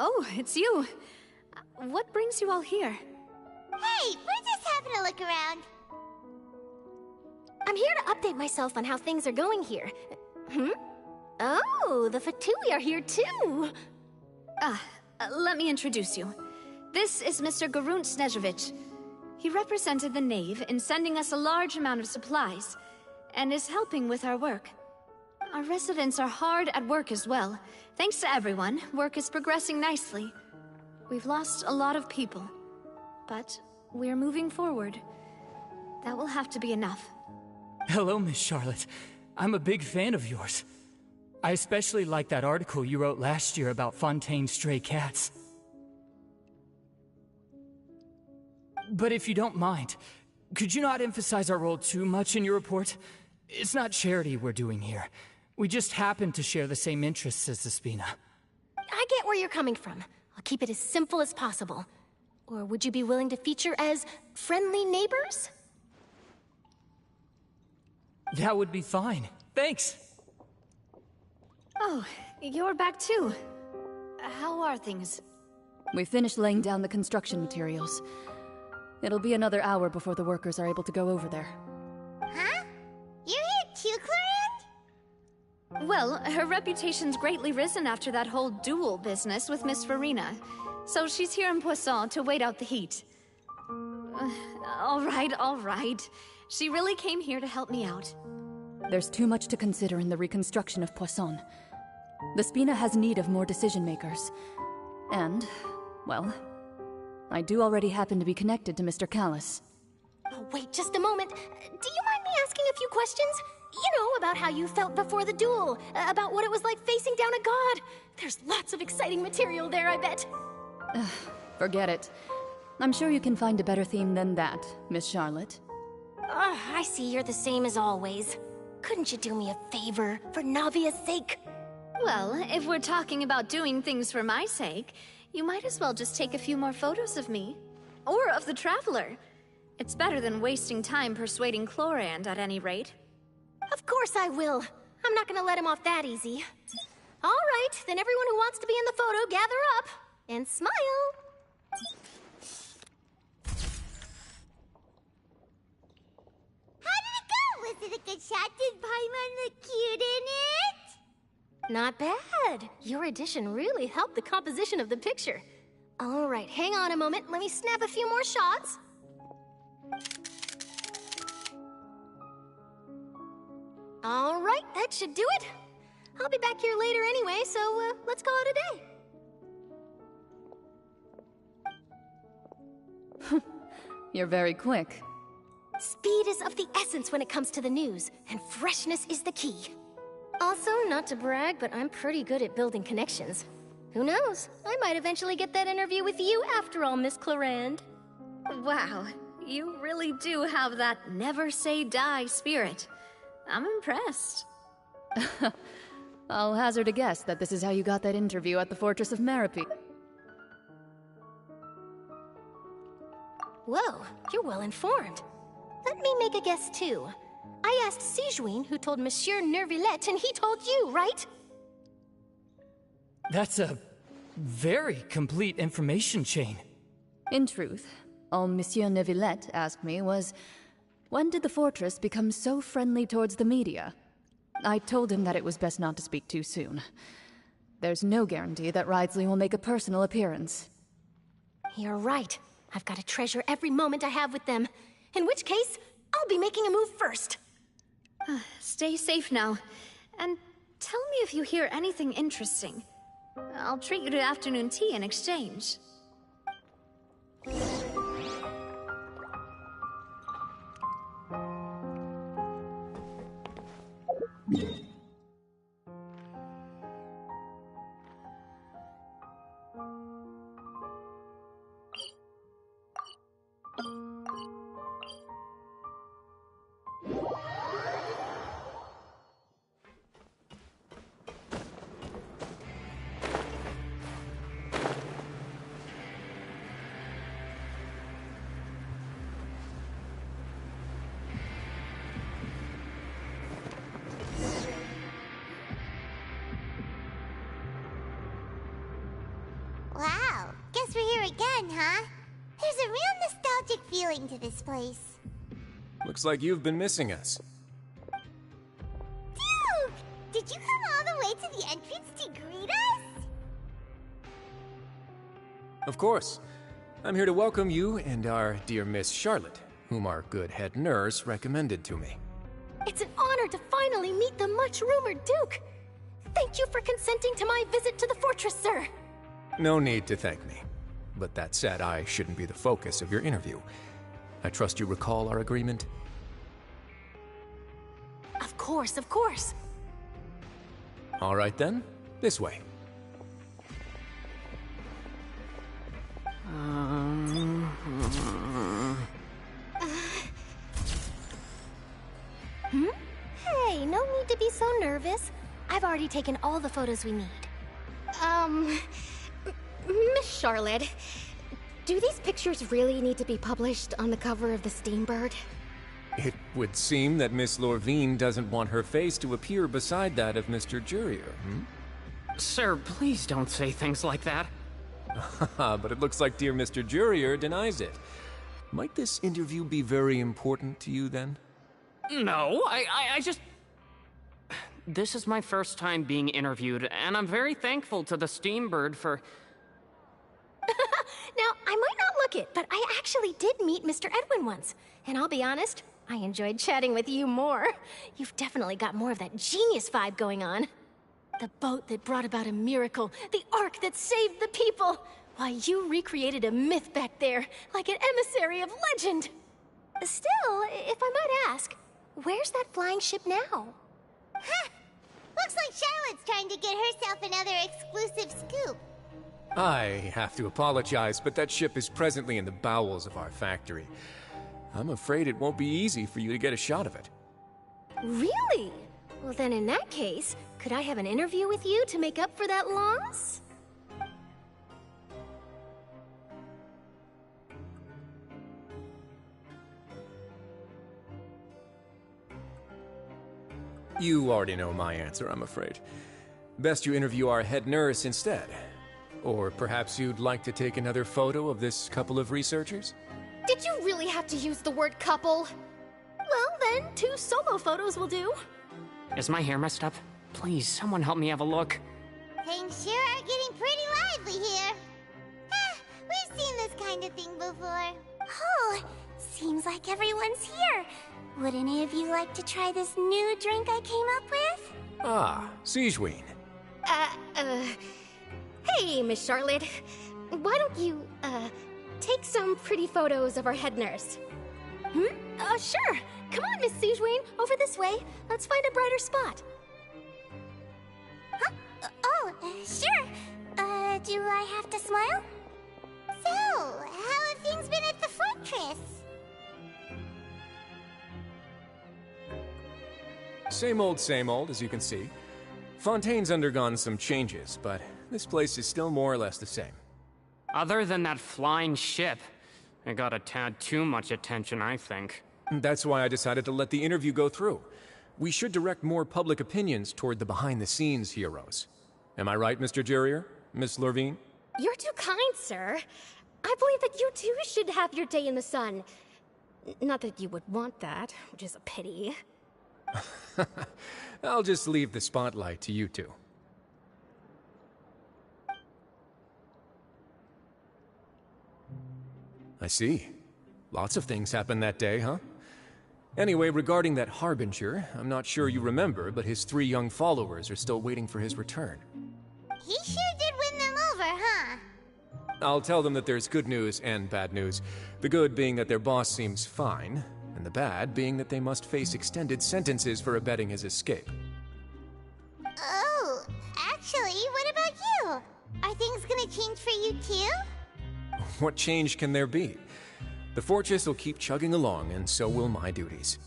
Oh, it's you. What brings you all here? Hey, we're just having a look around. I'm here to update myself on how things are going here. Oh, the Fatui are here too! Let me introduce you. This is Mr. Garunt Snežević. He represented the Knave in sending us a large amount of supplies, and is helping with our work. Our residents are hard at work as well. Thanks to everyone, work is progressing nicely. We've lost a lot of people, but we're moving forward. That will have to be enough. Hello, Miss Charlotte. I'm a big fan of yours. I especially like that article you wrote last year about Fontaine's stray cats. But if you don't mind, could you not emphasize our role too much in your report? It's not charity we're doing here. We just happen to share the same interests as the Spina. I get where you're coming from. I'll keep it as simple as possible. Or would you be willing to feature as friendly neighbors? That would be fine. Thanks! Oh, you're back too. How are things? We finished laying down the construction materials. It'll be another hour before the workers are able to go over there. Huh? You're here too, Clarence? Well, her reputation's greatly risen after that whole duel business with Miss Farina. So she's here in Poisson to wait out the heat. All right. She really came here to help me out. There's too much to consider in the reconstruction of Poisson. The Spina has need of more decision-makers. And, well, I do already happen to be connected to Mr. Callis. Oh, wait just a moment. Do you mind me asking a few questions? You know, about how you felt before the duel, about what it was like facing down a god. There's lots of exciting material there, I bet. Forget it. I'm sure you can find a better theme than that, Miss Charlotte. I see you're the same as always. Couldn't you do me a favor, for Navia's sake? Well, if we're talking about doing things for my sake, you might as well just take a few more photos of me. Or of the Traveler. It's better than wasting time persuading Chlorand, at any rate. Of course I will. I'm not gonna let him off that easy. All right, then everyone who wants to be in the photo, gather up. And smile. How did it go? Was it a good shot? Did Paimon look cute in it? Not bad. Your addition really helped the composition of the picture. All right, hang on a moment. Let me snap a few more shots. All right, that should do it. I'll be back here later anyway, so let's call it a day. You're very quick. Speed is of the essence when it comes to the news, and freshness is the key. Also, not to brag, but I'm pretty good at building connections. Who knows? I might eventually get that interview with you after all, Miss Chlorand. Wow, you really do have that never say die spirit. I'm impressed. I'll hazard a guess that this is how you got that interview at the Fortress of Merope. Whoa, you're well informed. Let me make a guess too. I asked Sijuin, who told Monsieur Nervillet, and he told you, right? That's a very complete information chain. In truth, all Monsieur Neuvillette asked me was, when did the fortress become so friendly towards the media? I told him that it was best not to speak too soon. There's no guarantee that Ridsley will make a personal appearance. You're right. I've got to treasure every moment I have with them. In which case, I'll be making a move first. Stay safe now. And tell me if you hear anything interesting. I'll treat you to afternoon tea in exchange. huh? There's a real nostalgic feeling to this place. Looks like you've been missing us. Duke! Did you come all the way to the entrance to greet us? Of course. I'm here to welcome you and our dear Miss Charlotte, whom our good head nurse recommended to me. It's an honor to finally meet the much-rumored Duke. Thank you for consenting to my visit to the fortress, sir. No need to thank me. But that said, I shouldn't be the focus of your interview. I trust you recall our agreement? Of course, of course. All right then, this way. Hey, no need to be so nervous. I've already taken all the photos we need. Miss Charlotte, do these pictures really need to be published on the cover of the Steambird? It would seem that Miss Lorvine doesn't want her face to appear beside that of Mr. Jurier, Sir, please don't say things like that. But it looks like dear Mr. Jurier denies it. Might this interview be very important to you, then? No, I just... This is my first time being interviewed, and I'm very thankful to the Steambird for... Now, I might not look it, but I actually did meet Mr. Edwin once. And I'll be honest, I enjoyed chatting with you more. You've definitely got more of that genius vibe going on. The boat that brought about a miracle, the ark that saved the people. Why, you recreated a myth back there, like an emissary of legend. Still, if I might ask, where's that flying ship now? Huh! Looks like Charlotte's trying to get herself another exclusive scoop. I have to apologize, but that ship is presently in the bowels of our factory. I'm afraid it won't be easy for you to get a shot of it. Really? Well then in that case, could I have an interview with you to make up for that loss? You already know my answer, I'm afraid. Best you interview our head nurse instead. Or perhaps you'd like to take another photo of this couple of researchers? Did you really have to use the word couple? Well then, 2 solo photos will do. Is my hair messed up? Please, someone help me have a look. Things sure are getting pretty lively here. We've seen this kind of thing before. Oh, seems like everyone's here. Would any of you like to try this new drink I came up with? Ah, Sigewine. Hey, Miss Charlotte. Why don't you, take some pretty photos of our head nurse? Sure. Come on, Miss Sigewine, over this way. Let's find a brighter spot. Huh? Sure. Do I have to smile? So, how have things been at the fortress? Same old, as you can see. Fontaine's undergone some changes, but this place is still more or less the same. Other than that flying ship, it got a tad too much attention, I think. That's why I decided to let the interview go through. We should direct more public opinions toward the behind-the-scenes heroes. Am I right, Mr. Jurier? Miss Lorvine? You're too kind, sir. I believe that you too should have your day in the sun. Not that you would want that, which is a pity. I'll just leave the spotlight to you two. I see. Lots of things happened that day, huh? Anyway, regarding that Harbinger, I'm not sure you remember, but his 3 young followers are still waiting for his return. He sure did win them over, huh? I'll tell them that there's good news and bad news. The good being that their boss seems fine, and the bad being that they must face extended sentences for abetting his escape. Oh, actually, what about you? Are things gonna change for you too? What change can there be? The fortress will keep chugging along, and so will my duties.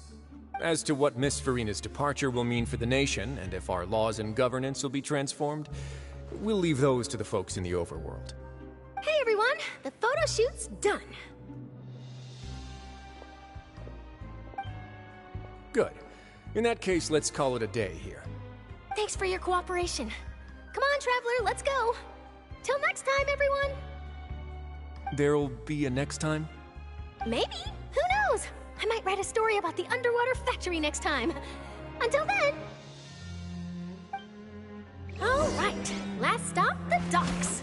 As to what Miss Farina's departure will mean for the nation, and if our laws and governance will be transformed, we'll leave those to the folks in the overworld. Hey everyone, the photo shoot's done. Good. In that case, let's call it a day here. Thanks for your cooperation. Come on, Traveler, let's go. Till next time, everyone. There'll be a next time? Maybe. Who knows? I might write a story about the underwater factory next time. Until then. All right. Last stop, the docks.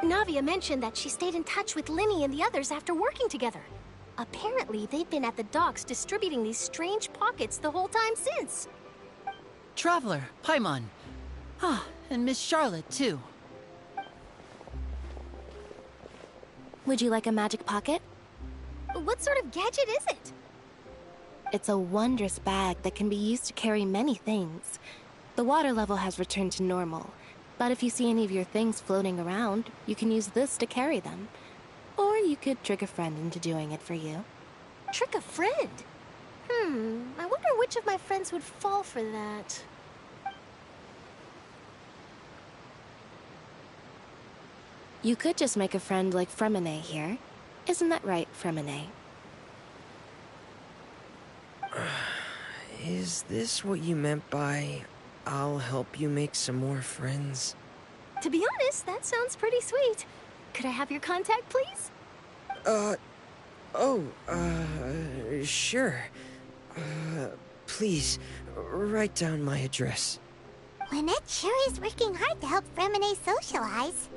Navia mentioned that she stayed in touch with Linny and the others after working together. Apparently, they've been at the docks distributing these strange pockets the whole time since. Traveler, Paimon. Ah, and Miss Charlotte, too. Would you like a magic pocket? What sort of gadget is it? It's a wondrous bag that can be used to carry many things. The water level has returned to normal, but if you see any of your things floating around, you can use this to carry them. Or you could trick a friend into doing it for you. Trick a friend? I wonder which of my friends would fall for that. You could just make a friend like Fremine here. Isn't that right, Fremine? Is this what you meant by, I'll help you make some more friends? To be honest, that sounds pretty sweet. Could I have your contact, please? Sure. Please, write down my address. Lynette sure is working hard to help Fremine socialize.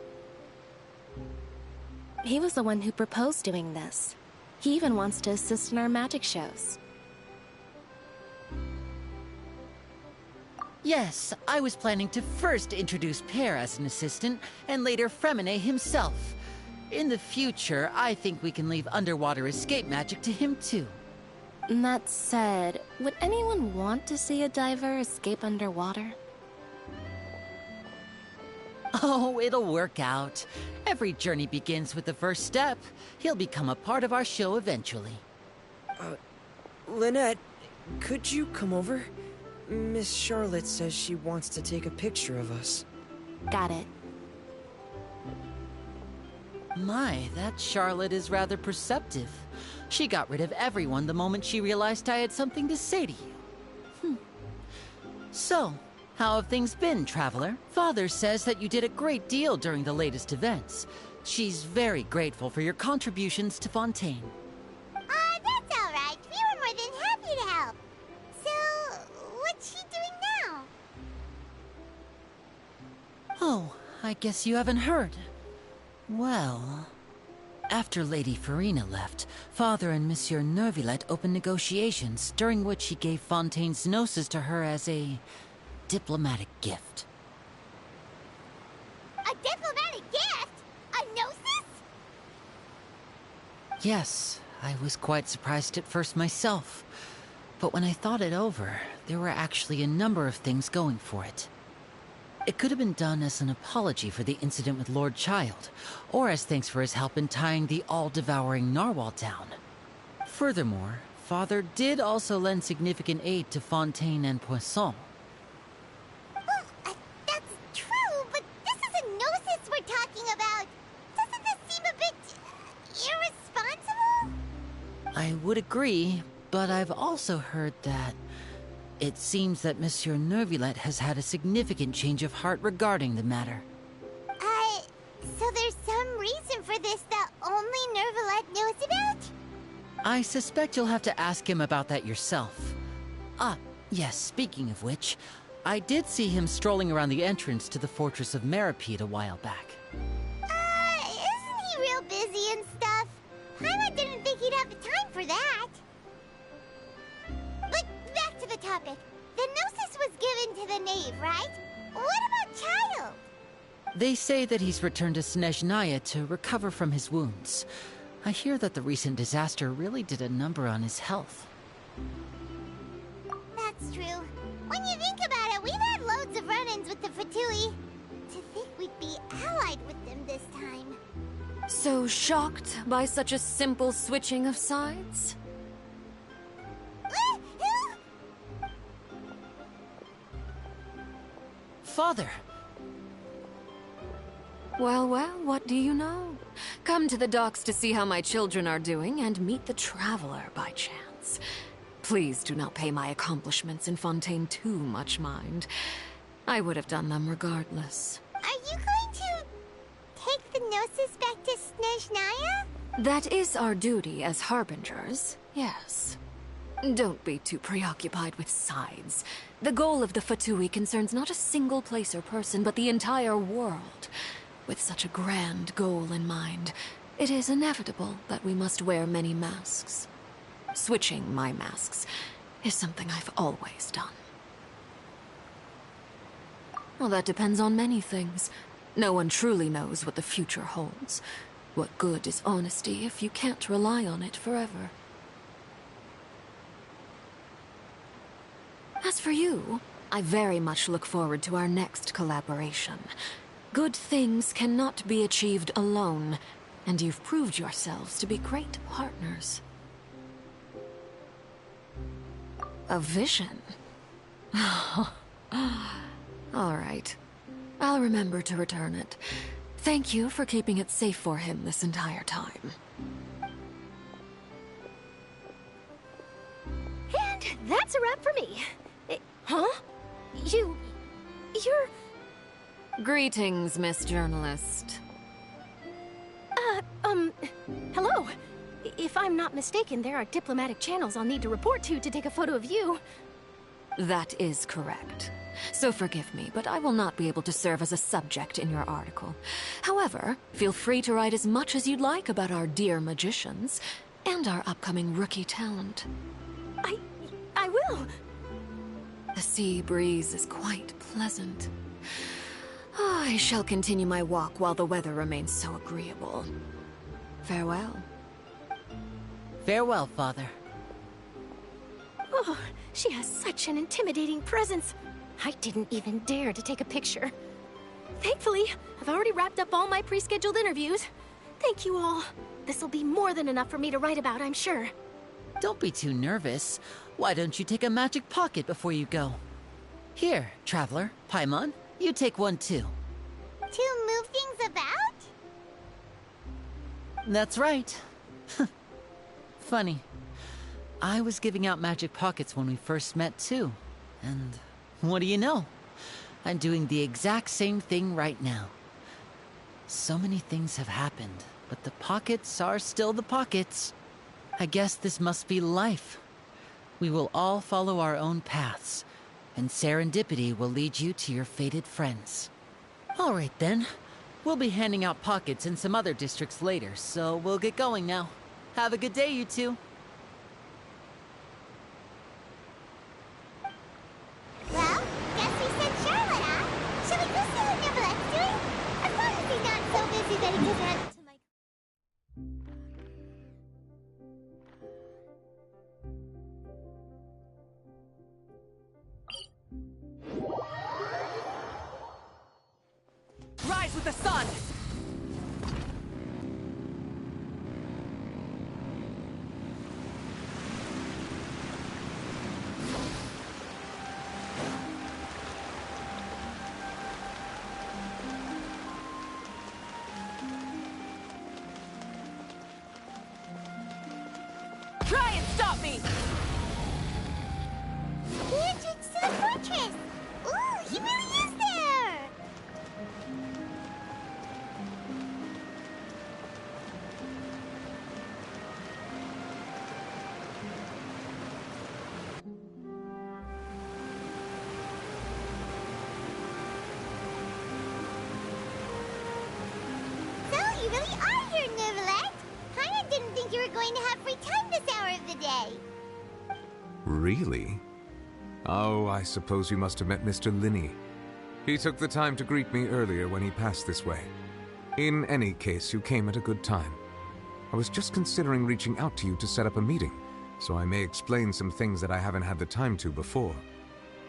He was the one who proposed doing this. He even wants to assist in our magic shows. Yes, I was planning to first introduce Pear as an assistant, and later Fremine himself. In the future, I think we can leave underwater escape magic to him too. That said, would anyone want to see a diver escape underwater? Oh, it'll work out. Every journey begins with the first step. He'll become a part of our show eventually. Lynette, could you come over? Miss Charlotte says she wants to take a picture of us. Got it. My, that Charlotte is rather perceptive. She got rid of everyone the moment she realized I had something to say to you. So, how have things been, Traveler? Father says that you did a great deal during the latest events. She's very grateful for your contributions to Fontaine. That's all right. We were more than happy to help. So, what's she doing now? Oh, I guess you haven't heard. Well, after Lady Farina left, Father and Monsieur Neuvillette opened negotiations, during which he gave Fontaine's gnosis to her as a diplomatic gift. A diplomatic gift? A gnosis? Yes, I was quite surprised at first myself. But when I thought it over, there were actually a number of things going for it. It could have been done as an apology for the incident with Lord Child, or as thanks for his help in tying the all-devouring narwhal down. Furthermore, Father did also lend significant aid to Fontaine and Poisson. Well, that's true, but this is a gnosis we're talking about. Doesn't this seem a bit irresponsible? I would agree, But I've also heard that it seems that Monsieur Nervillet has had a significant change of heart regarding the matter. So there's some reason for this that only Nervillet knows about? I suspect you'll have to ask him about that yourself. Ah, yes, speaking of which, I did see him strolling around the entrance to the Fortress of Meripede a while back. Isn't he real busy and stuff? Paimon didn't think he'd have the time for that. But back to the topic. The Gnosis was given to the Knave, right? What about Child? They say that he's returned to Snezhnaya to recover from his wounds. I hear that the recent disaster really did a number on his health. That's true. When you think about it, we've had loads of run-ins with the Fatui. To think we'd be allied with them this time. So shocked by such a simple switching of sides? Father! Well, what do you know? Come to the docks to see how my children are doing and meet the Traveler by chance. Please do not pay my accomplishments in Fontaine too much mind. I would have done them regardless. Are you going to take the Gnosis back to Snezhnaya? That is our duty as Harbingers, yes. Don't be too preoccupied with sides. The goal of the Fatui concerns not a single place or person, but the entire world. With such a grand goal in mind, it is inevitable that we must wear many masks. Switching my masks is something I've always done. Well, that depends on many things. No one truly knows what the future holds. What good is honesty if you can't rely on it forever? As for you, I very much look forward to our next collaboration. Good things cannot be achieved alone, and you've proved yourselves to be great partners. A vision? All right. I'll remember to return it. Thank you for keeping it safe for him this entire time. And that's a wrap for me. Huh? You're... Greetings, Miss Journalist. Hello. If I'm not mistaken, there are diplomatic channels I'll need to report to take a photo of you. That is correct. So forgive me, but I will not be able to serve as a subject in your article. However, feel free to write as much as you'd like about our dear magicians and our upcoming rookie talent. I will. The sea breeze is quite pleasant. I shall continue my walk while the weather remains so agreeable. Farewell. Farewell, Father. Oh, she has such an intimidating presence. I didn't even dare to take a picture. Thankfully, I've already wrapped up all my pre-scheduled interviews. Thank you all. This'll be more than enough for me to write about, I'm sure. Don't be too nervous. Why don't you take a magic pocket before you go? Here, Traveler, Paimon, you take one too. To move things about? That's right. Funny. I was giving out magic pockets when we first met too. And what do you know? I'm doing the exact same thing right now. So many things have happened, but the pockets are still the pockets. I guess this must be life. We will all follow our own paths, and serendipity will lead you to your fated friends. All right then. We'll be handing out pockets in some other districts later, so we'll get going now. Have a good day, you two. Well, guess we sent Charlotte off. Shall we go see what Nervillet's doing? As long as he's not so busy that he doesn't have to my... Rise with the sun! Try and stop me! really are here, Neuvillette. Kinda didn't think you were going to have free time this hour of the day. Really? Oh, I suppose you must have met Mr. Linney. He took the time to greet me earlier when he passed this way. In any case, you came at a good time. I was just considering reaching out to you to set up a meeting, so I may explain some things that I haven't had the time to before.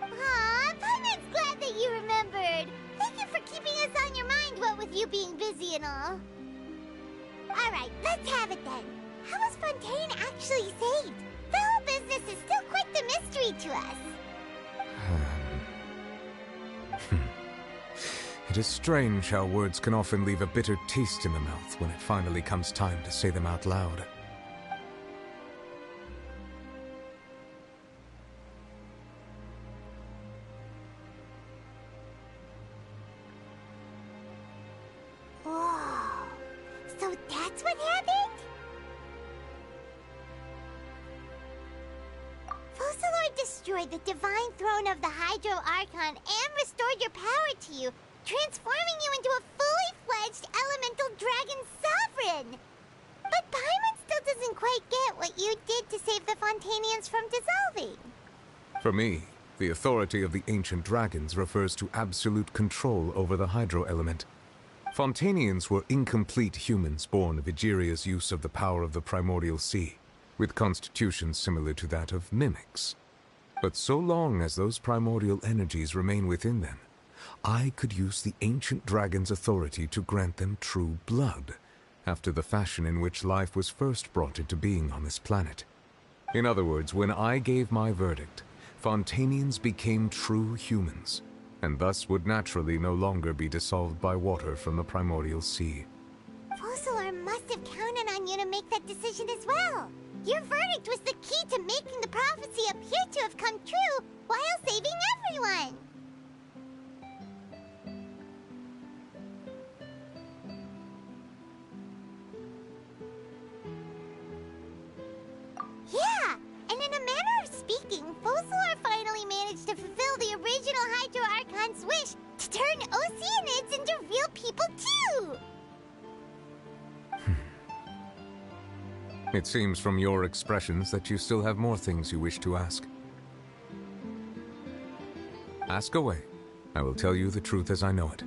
Aw, Paimon's glad that you remembered. Thank you for keeping us on your mind, what with you being busy and all. Alright, let's have it then. How was Fontaine actually saved? The whole business is still quite the mystery to us. It is strange how words can often leave a bitter taste in the mouth when it finally comes time to say them out loud. Whoa. So that's what happened? Focalor destroyed the divine throne of the Hydro Archon and restored your power to you, transforming you into a fully fledged elemental dragon sovereign. But Paimon still doesn't quite get what you did to save the Fontanians from dissolving. For me, the authority of the ancient dragons refers to absolute control over the hydro element. Fontanians were incomplete humans born of Egeria's use of the power of the primordial sea, with constitutions similar to that of mimics. But so long as those primordial energies remain within them, I could use the ancient dragon's authority to grant them true blood, after the fashion in which life was first brought into being on this planet. In other words, when I gave my verdict, Fontanians became true humans, and thus would naturally no longer be dissolved by water from the primordial sea. Focalor must have counted on you to make that decision as well. Your verdict was the key to making the prophecy appear to have come true while saving everyone. Yeah, and in a manner of speaking, Focalor finally managed to fulfill the original Hydro Archon's wish to turn Oceanids into real people too! It seems from your expressions that you still have more things you wish to ask. Ask away. I will tell you the truth as I know it.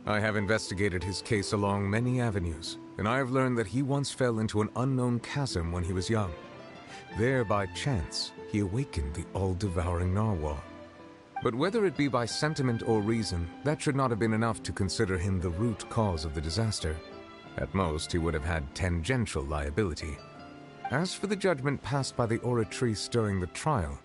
I have investigated his case along many avenues, and I have learned that he once fell into an unknown chasm when he was young. There, by chance, he awakened the all-devouring narwhal. But whether it be by sentiment or reason, that should not have been enough to consider him the root cause of the disaster. At most, he would have had tangential liability. As for the judgment passed by the Oratrice during the trial,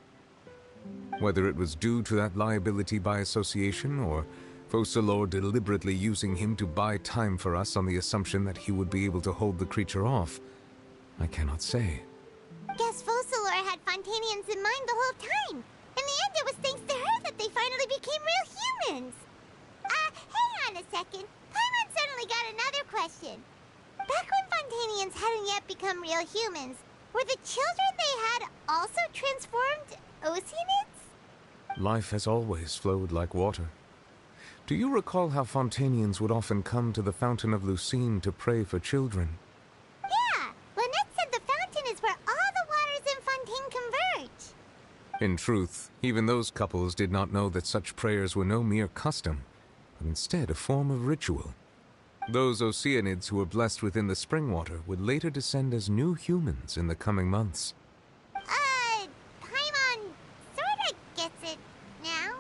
whether it was due to that liability by association, or Focalor deliberately using him to buy time for us on the assumption that he would be able to hold the creature off, I cannot say. Guess Focalor had Fontanians in mind the whole time. In the end, it was thanks to her that they finally became real humans. Hang on a second. Paimon suddenly got another question. Back when Fontanians hadn't yet become real humans, were the children they had also transformed Oceanids? Life has always flowed like water. Do you recall how Fontanians would often come to the Fountain of Lucine to pray for children? Yeah, Lynette said the fountain is where all the waters in Fontaine converge. In truth, even those couples did not know that such prayers were no mere custom, but instead a form of ritual. Those Oceanids who were blessed within the spring water would later descend as new humans in the coming months. Paimon sorta gets it now.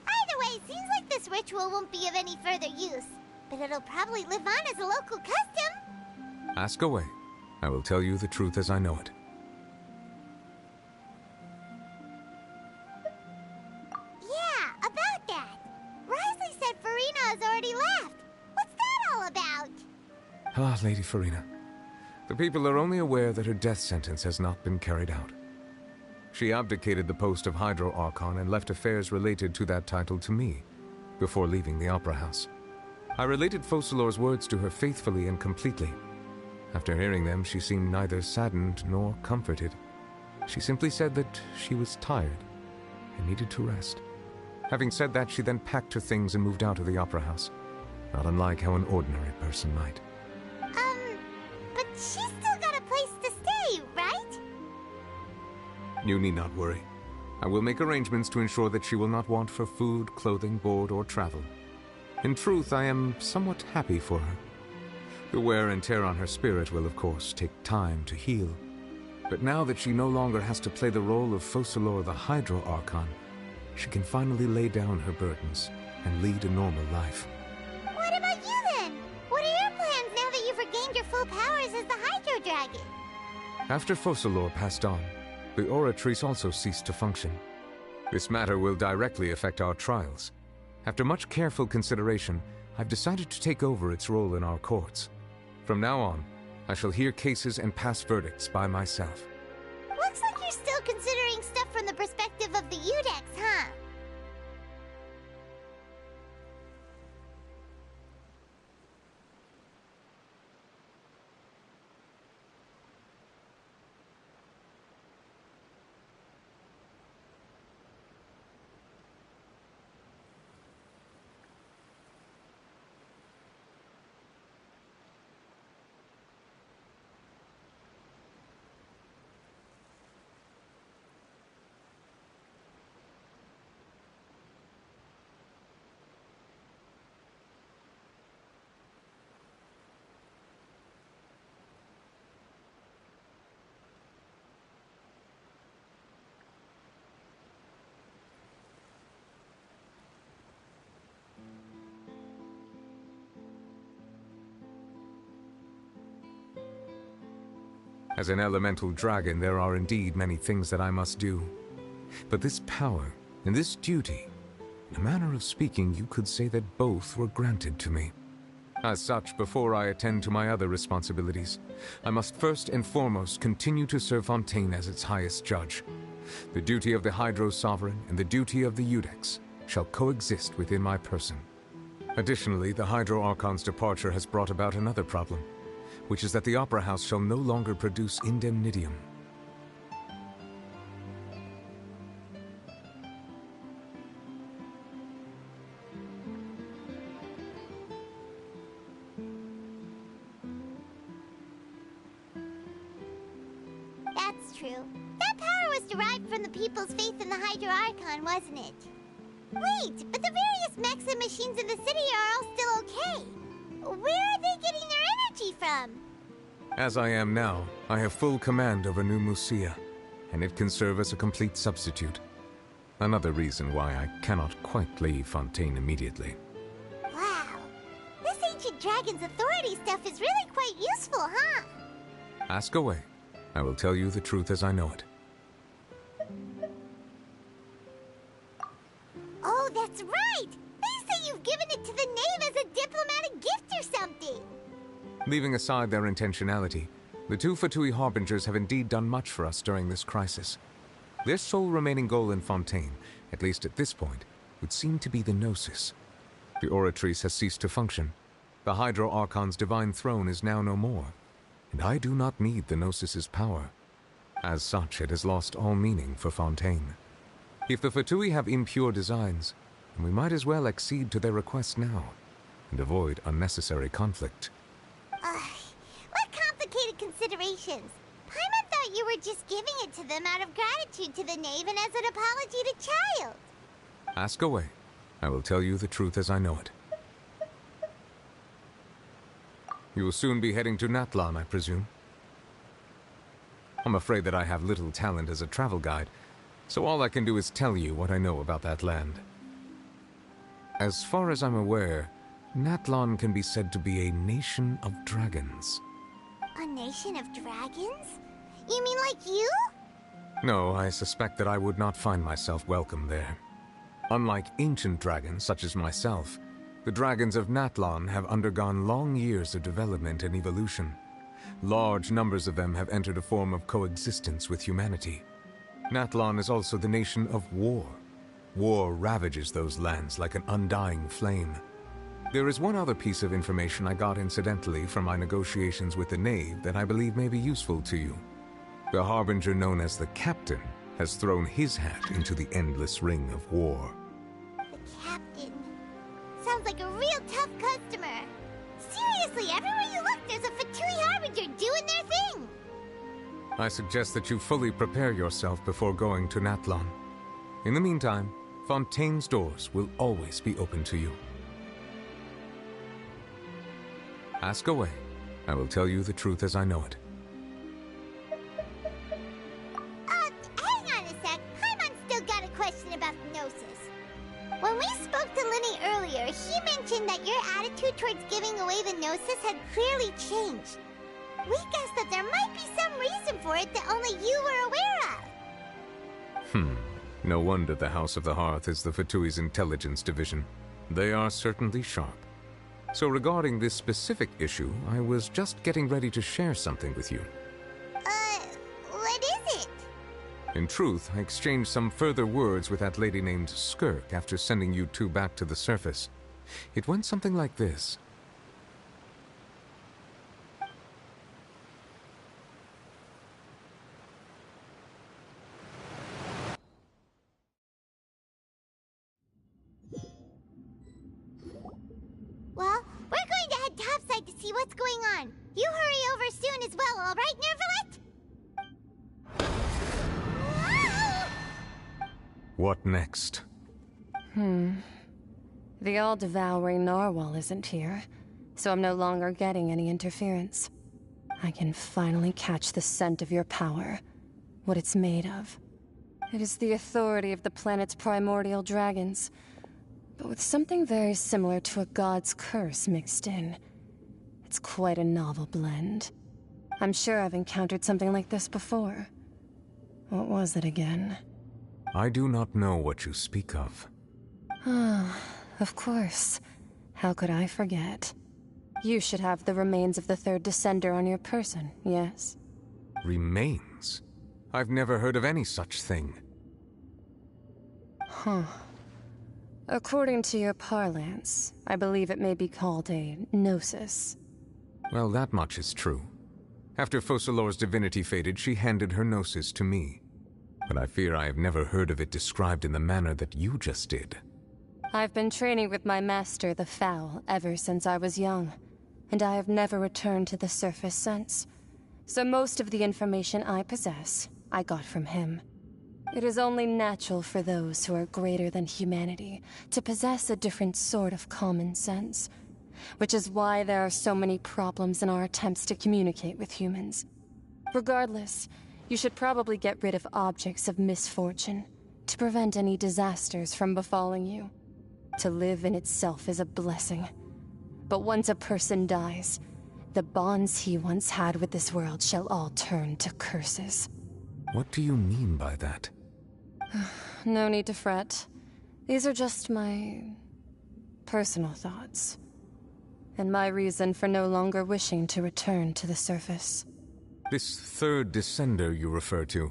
Either way, seems like this ritual won't be of any further use, but it'll probably live on as a local custom. Ask away. I will tell you the truth as I know it. Yeah, about that. Risley said Farina has already left. What's that all about? Ah, Lady Farina. The people are only aware that her death sentence has not been carried out. She abdicated the post of Hydro Archon and left affairs related to that title to me, before leaving the Opera House. I related Focalor's words to her faithfully and completely. After hearing them, she seemed neither saddened nor comforted. She simply said that she was tired and needed to rest. Having said that, she then packed her things and moved out of the opera house, not unlike how an ordinary person might. But she's still got a place to stay, right? You need not worry. I will make arrangements to ensure that she will not want for food, clothing, board, or travel. In truth, I am somewhat happy for her. The wear and tear on her spirit will, of course, take time to heal. But now that she no longer has to play the role of Focalor the Hydro Archon, she can finally lay down her burdens and lead a normal life. What about you then? What are your plans now that you've regained your full powers as the Hydro Dragon? After Focalor passed on, the Oratrice also ceased to function. This matter will directly affect our trials. After much careful consideration, I've decided to take over its role in our courts. From now on, I shall hear cases and pass verdicts by myself. Looks like you're still considering stuff from the perspective of the Udex, huh? As an elemental dragon, there are indeed many things that I must do. But this power and this duty, in a manner of speaking, you could say that both were granted to me. As such, before I attend to my other responsibilities, I must first and foremost continue to serve Fontaine as its highest judge. The duty of the Hydro Sovereign and the duty of the Udex shall coexist within my person. Additionally, the Hydro Archon's departure has brought about another problem, which is that the Opera House shall no longer produce indemnitium. That's true. That power was derived from the people's faith in the Hydro Archon, wasn't it? Wait, but the various mechs and machines in the city are all still okay. Where are they getting their energy from? As I am now, I have full command over New Musia, and it can serve as a complete substitute. Another reason why I cannot quite leave Fontaine immediately. Wow. This ancient dragon's authority stuff is really quite useful, huh? Ask away. I will tell you the truth as I know it. Oh, that's right! They say you've given it to the knave as a diplomatic gift or something! Leaving aside their intentionality, the two Fatui Harbingers have indeed done much for us during this crisis. Their sole remaining goal in Fontaine, at least at this point, would seem to be the Gnosis. The Oratrice has ceased to function. The Hydro Archon's divine throne is now no more, and I do not need the Gnosis's power. As such, it has lost all meaning for Fontaine. If the Fatui have impure designs, then we might as well accede to their request now, and avoid unnecessary conflict. What complicated considerations! Paimon thought you were just giving it to them out of gratitude to the knave and as an apology to Child. Ask away. I will tell you the truth as I know it. You will soon be heading to Natlan, I presume? I'm afraid that I have little talent as a travel guide, so all I can do is tell you what I know about that land. As far as I'm aware, Natlan can be said to be a nation of dragons. A nation of dragons? You mean like you? No, I suspect that I would not find myself welcome there. Unlike ancient dragons such as myself, the dragons of Natlan have undergone long years of development and evolution. Large numbers of them have entered a form of coexistence with humanity. Natlan is also the nation of war. War ravages those lands like an undying flame. There is one other piece of information I got incidentally from my negotiations with the knave that I believe may be useful to you. The Harbinger known as the Captain has thrown his hat into the endless ring of war. The Captain. Sounds like a real tough customer. Seriously, everywhere you look, there's a Fatui Harbinger doing their thing. I suggest that you fully prepare yourself before going to Natlan. In the meantime, Fontaine's doors will always be open to you. Ask away. I will tell you the truth as I know it. Hang on a sec. Paimon's still got a question about Gnosis. When we spoke to Linny earlier, he mentioned that your attitude towards giving away the Gnosis had clearly changed. We guessed that there might be some reason for it that only you were aware of. No wonder the House of the Hearth is the Fatui's intelligence division. They are certainly sharp. So regarding this specific issue, I was just getting ready to share something with you. What is it? In truth, I exchanged some further words with that lady named Skirk after sending you two back to the surface. It went something like this. Well, we're going to head topside to see what's going on. You hurry over soon as well, all right, Nervalet? What next? The all-devouring narwhal isn't here, so I'm no longer getting any interference. I can finally catch the scent of your power, what it's made of. It is the authority of the planet's primordial dragons, but with something very similar to a god's curse mixed in. It's quite a novel blend. I'm sure I've encountered something like this before. What was it again? I do not know what you speak of. Of course. How could I forget? You should have the remains of the third Descender on your person, yes? Remains? I've never heard of any such thing. According to your parlance, I believe it may be called a gnosis. Well, that much is true. After Focalor's divinity faded, she handed her gnosis to me. But I fear I have never heard of it described in the manner that you just did. I've been training with my master, the Foul, ever since I was young, and I have never returned to the surface since. So most of the information I possess, I got from him. It is only natural for those who are greater than humanity to possess a different sort of common sense, which is why there are so many problems in our attempts to communicate with humans. Regardless, you should probably get rid of objects of misfortune to prevent any disasters from befalling you. To live in itself is a blessing. But once a person dies, the bonds he once had with this world shall all turn to curses. What do you mean by that? No need to fret. These are just my personal thoughts, and my reason for no longer wishing to return to the surface. This third Descender you refer to,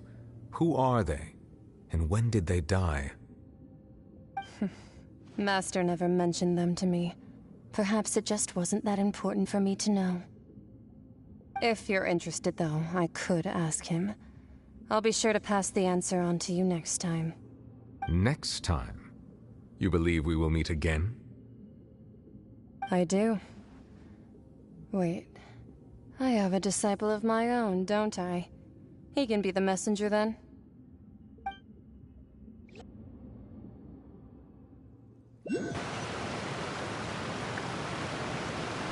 who are they? And when did they die? Master never mentioned them to me. Perhaps it just wasn't that important for me to know. If you're interested, though, I could ask him. I'll be sure to pass the answer on to you next time. Next time? You believe we will meet again? I do. Wait. I have a disciple of my own, don't I? He can be the messenger, then?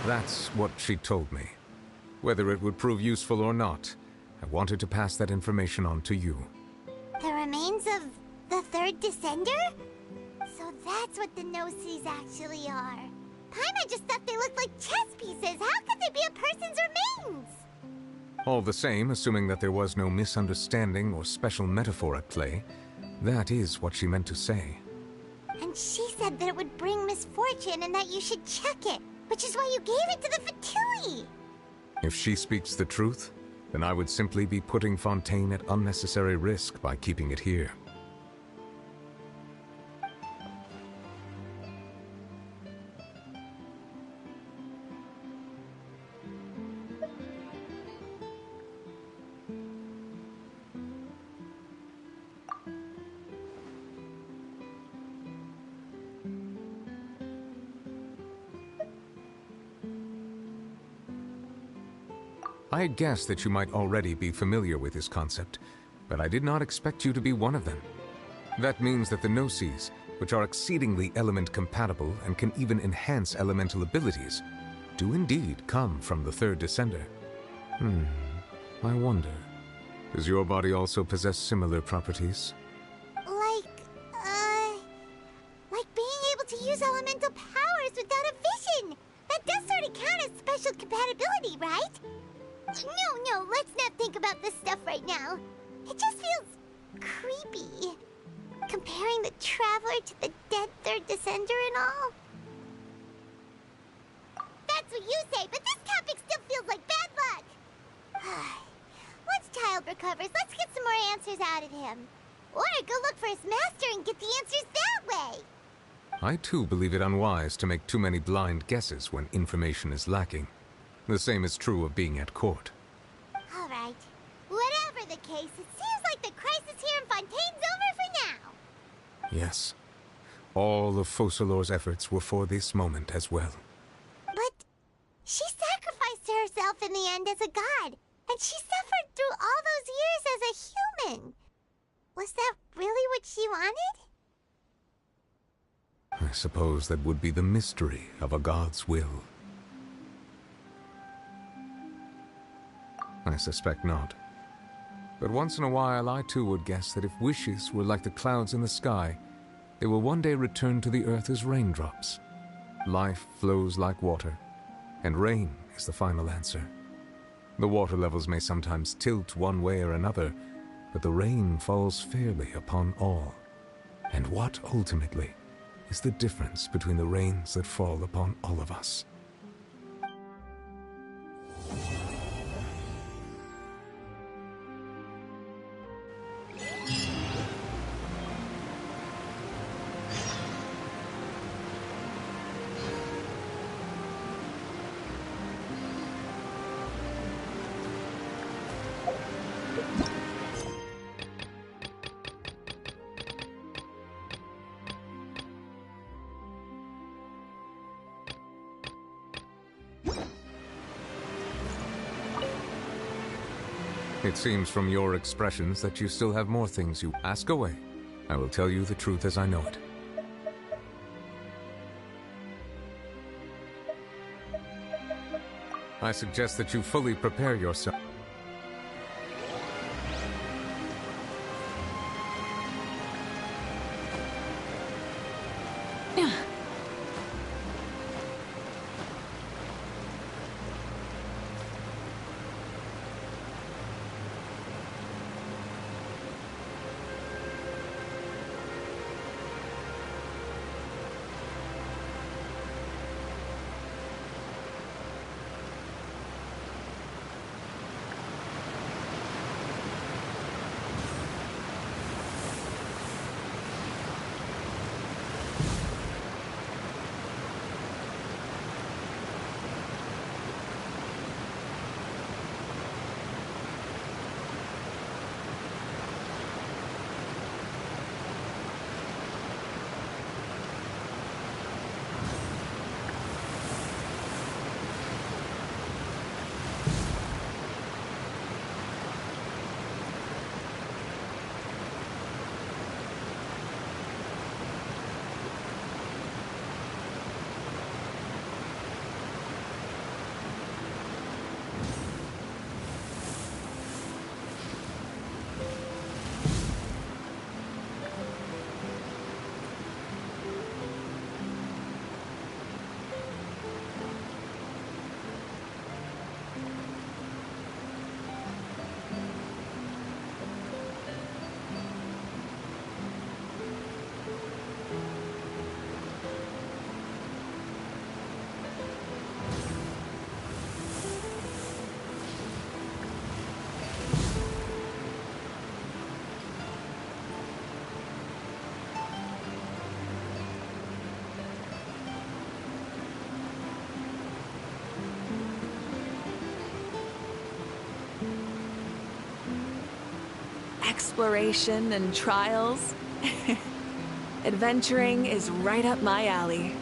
That's what she told me. Whether it would prove useful or not, I wanted to pass that information on to you. The remains of the third Descender? So that's what the Gnosis actually are. Paimon just thought they looked like chess pieces. How could they be a person's remains? All the same, assuming that there was no misunderstanding or special metaphor at play, that is what she meant to say. And she said that it would bring misfortune and that you should check it, which is why you gave it to the Fatui. If she speaks the truth, then I would simply be putting Fontaine at unnecessary risk by keeping it here. I had guessed that you might already be familiar with this concept, but I did not expect you to be one of them. That means that the Gnosis, which are exceedingly element-compatible and can even enhance elemental abilities, do indeed come from the third Descender. I wonder, does your body also possess similar properties? Like being able to use elemental powers without a vision! That does sort of count as special compatibility, right? No, let's not think about this stuff right now. It just feels creepy. Comparing the Traveler to the dead third Descender and all. That's what you say, but this topic still feels like bad luck. Once Child recovers, let's get some more answers out of him. Or go look for his master and get the answers that way. I too believe it unwise to make too many blind guesses when information is lacking. The same is true of being at court. All right. Whatever the case, it seems like the crisis here in Fontaine's over for now. Yes. All of Focalor's efforts were for this moment as well. But she sacrificed herself in the end as a god, and she suffered through all those years as a human. Was that really what she wanted? I suppose that would be the mystery of a god's will. I suspect not. But once in a while, I too would guess that if wishes were like the clouds in the sky, they will one day return to the earth as raindrops. Life flows like water, and rain is the final answer. The water levels may sometimes tilt one way or another, but the rain falls fairly upon all. And what, ultimately, is the difference between the rains that fall upon all of us? It seems from your expressions that you still have more things you ask away. I will tell you the truth as I know it. I suggest that you fully prepare yourself. Exploration and trials. Adventuring is right up my alley.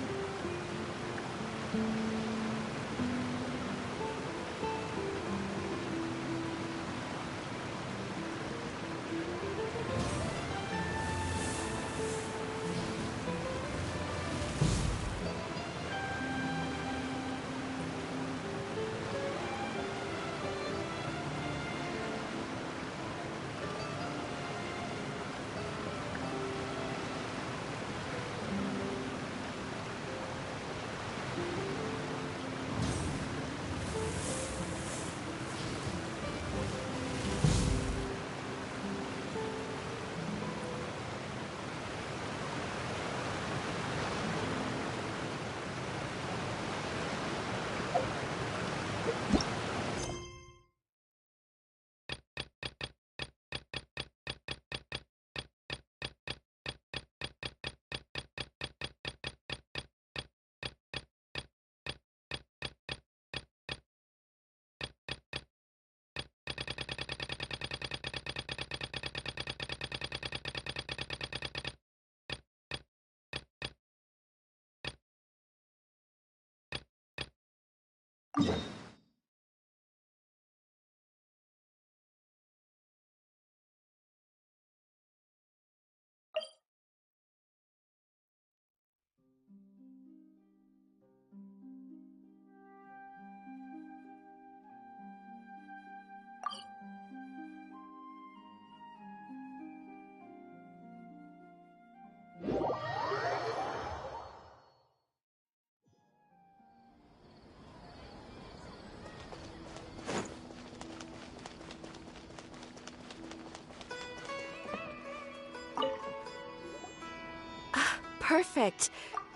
perfect.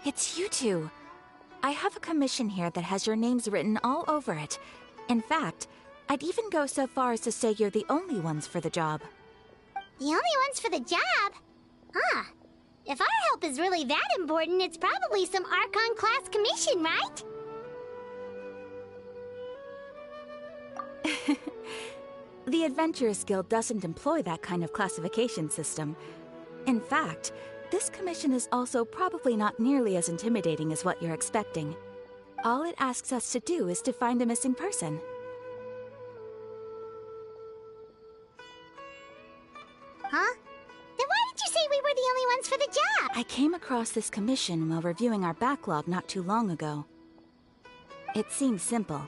It's you two. I have a commission here that has your names written all over it. In fact, I'd even go so far as to say you're the only ones for the job. The only ones for the job? Huh. If our help is really that important, it's probably some Archon-class commission, right? The Adventurers Guild doesn't employ that kind of classification system. In fact, this commission is also probably not nearly as intimidating as what you're expecting. All it asks us to do is to find a missing person. Huh? Then why did you say we were the only ones for the job? I came across this commission while reviewing our backlog not too long ago. It seems simple,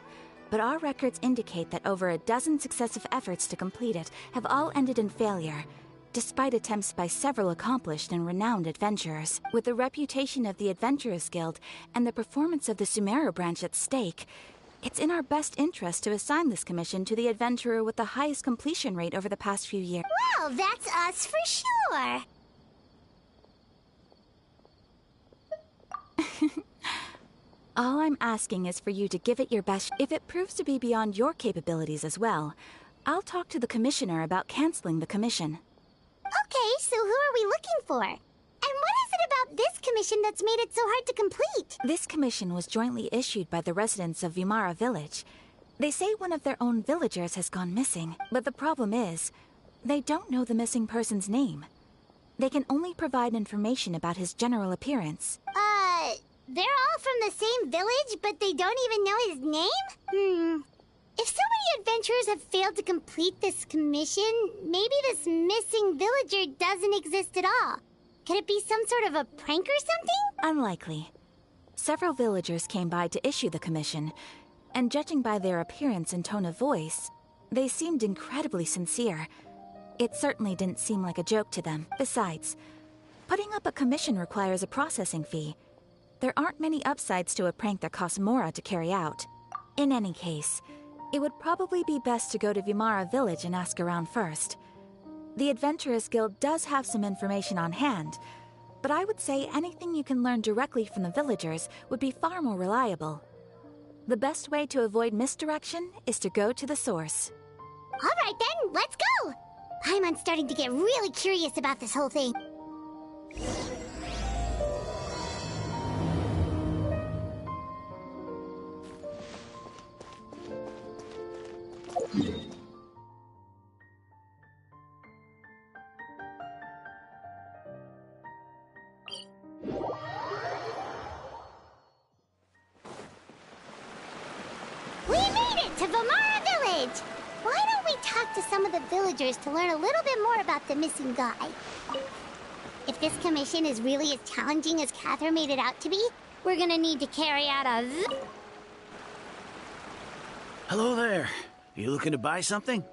but our records indicate that over a dozen successive efforts to complete it have all ended in failure, despite attempts by several accomplished and renowned adventurers. With the reputation of the Adventurers Guild and the performance of the Sumeru branch at stake, it's in our best interest to assign this commission to the adventurer with the highest completion rate over the past few years. Well, that's us for sure. All I'm asking is for you to give it your best. If it proves to be beyond your capabilities as well, I'll talk to the commissioner about canceling the commission. Okay, so who are we looking for? And what is it about this commission that's made it so hard to complete? This commission was jointly issued by the residents of Vimara Village. They say one of their own villagers has gone missing, but the problem is, they don't know the missing person's name. They can only provide information about his general appearance. They're all from the same village, but they don't even know his name? If so many adventurers have failed to complete this commission, maybe this missing villager doesn't exist at all. Could it be some sort of a prank or something? Unlikely. Several villagers came by to issue the commission, and judging by their appearance and tone of voice, they seemed incredibly sincere. It certainly didn't seem like a joke to them. Besides, putting up a commission requires a processing fee. There aren't many upsides to a prank that costs Mora to carry out. In any case, it would probably be best to go to Vimara Village and ask around first. The Adventurers Guild does have some information on hand, but I would say anything you can learn directly from the villagers would be far more reliable. The best way to avoid misdirection is to go to the source. All right then, let's go! I'm starting to get really curious about this whole thing. We made it to Vimara Village! Why don't we talk to some of the villagers to learn a little bit more about the missing guy? If this commission is really as challenging as Catherine made it out to be, we're gonna need to carry out a... Hello there. You looking to buy something?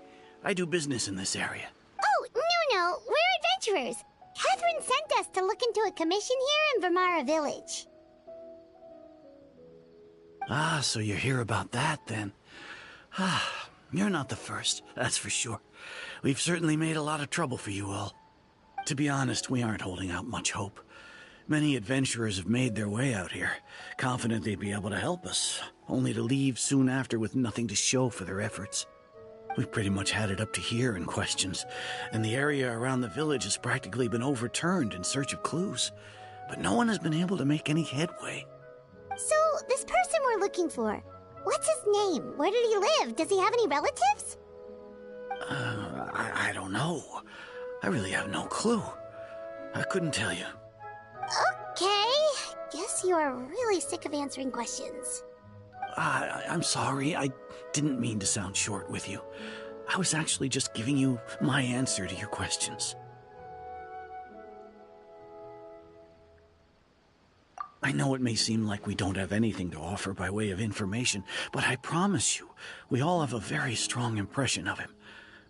I do business in this area. Oh, no, we're adventurers. Catherine sent us to look into a commission here in Vimara Village. Ah, so you're here about that, then. Ah, you're not the first, that's for sure. We've certainly made a lot of trouble for you all. To be honest, we aren't holding out much hope. Many adventurers have made their way out here, confident they'd be able to help us, only to leave soon after with nothing to show for their efforts. We've pretty much had it up to here in questions, and the area around the village has practically been overturned in search of clues, but no one has been able to make any headway. So, this person we're looking for, what's his name? Where did he live? Does he have any relatives? I don't know. I really have no clue. I couldn't tell you. Okay, guess you are really sick of answering questions. I'm sorry, I didn't mean to sound short with you. I was actually just giving you my answer to your questions. I know it may seem like we don't have anything to offer by way of information, but I promise you, we all have a very strong impression of him.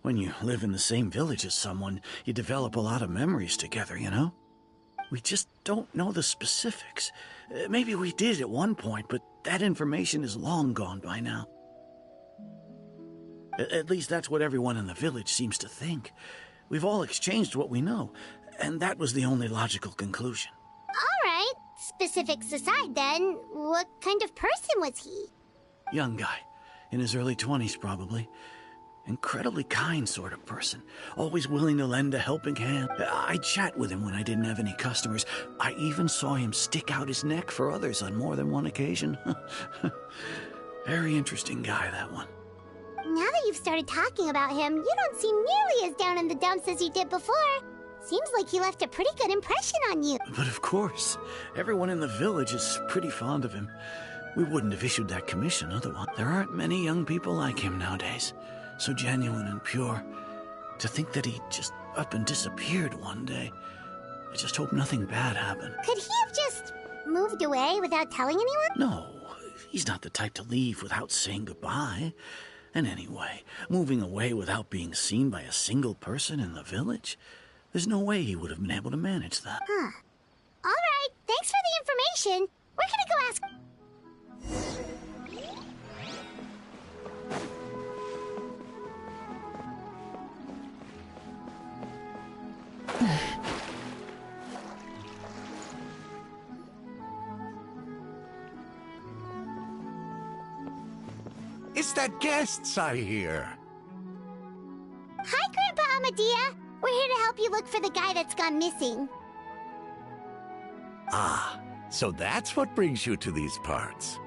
When you live in the same village as someone, you develop a lot of memories together, you know? We just don't know the specifics. Maybe we did at one point, but that information is long gone by now. At least that's what everyone in the village seems to think. We've all exchanged what we know, and that was the only logical conclusion. All right. specifics aside then, what kind of person was he? Young guy. In his early 20s, probably. Incredibly kind sort of person. Always willing to lend a helping hand. I'd chat with him when I didn't have any customers. I even saw him stick out his neck for others on more than one occasion. Very interesting guy, that one. Now that you've started talking about him, you don't seem nearly as down in the dumps as you did before. Seems like he left a pretty good impression on you. But of course, everyone in the village is pretty fond of him. We wouldn't have issued that commission otherwise. There aren't many young people like him nowadays. So genuine and pure. To think that he just up and disappeared one day. I just hope nothing bad happened. Could he have just moved away without telling anyone? No, he's not the type to leave without saying goodbye. And anyway, moving away without being seen by a single person in the village, there's no way he would have been able to manage that. Huh. All right, thanks for the information. We're gonna go ask... Is that guests I hear? Hi, Grandpa Amadea. We're here to help you look for the guy that's gone missing. Ah, so that's what brings you to these parts.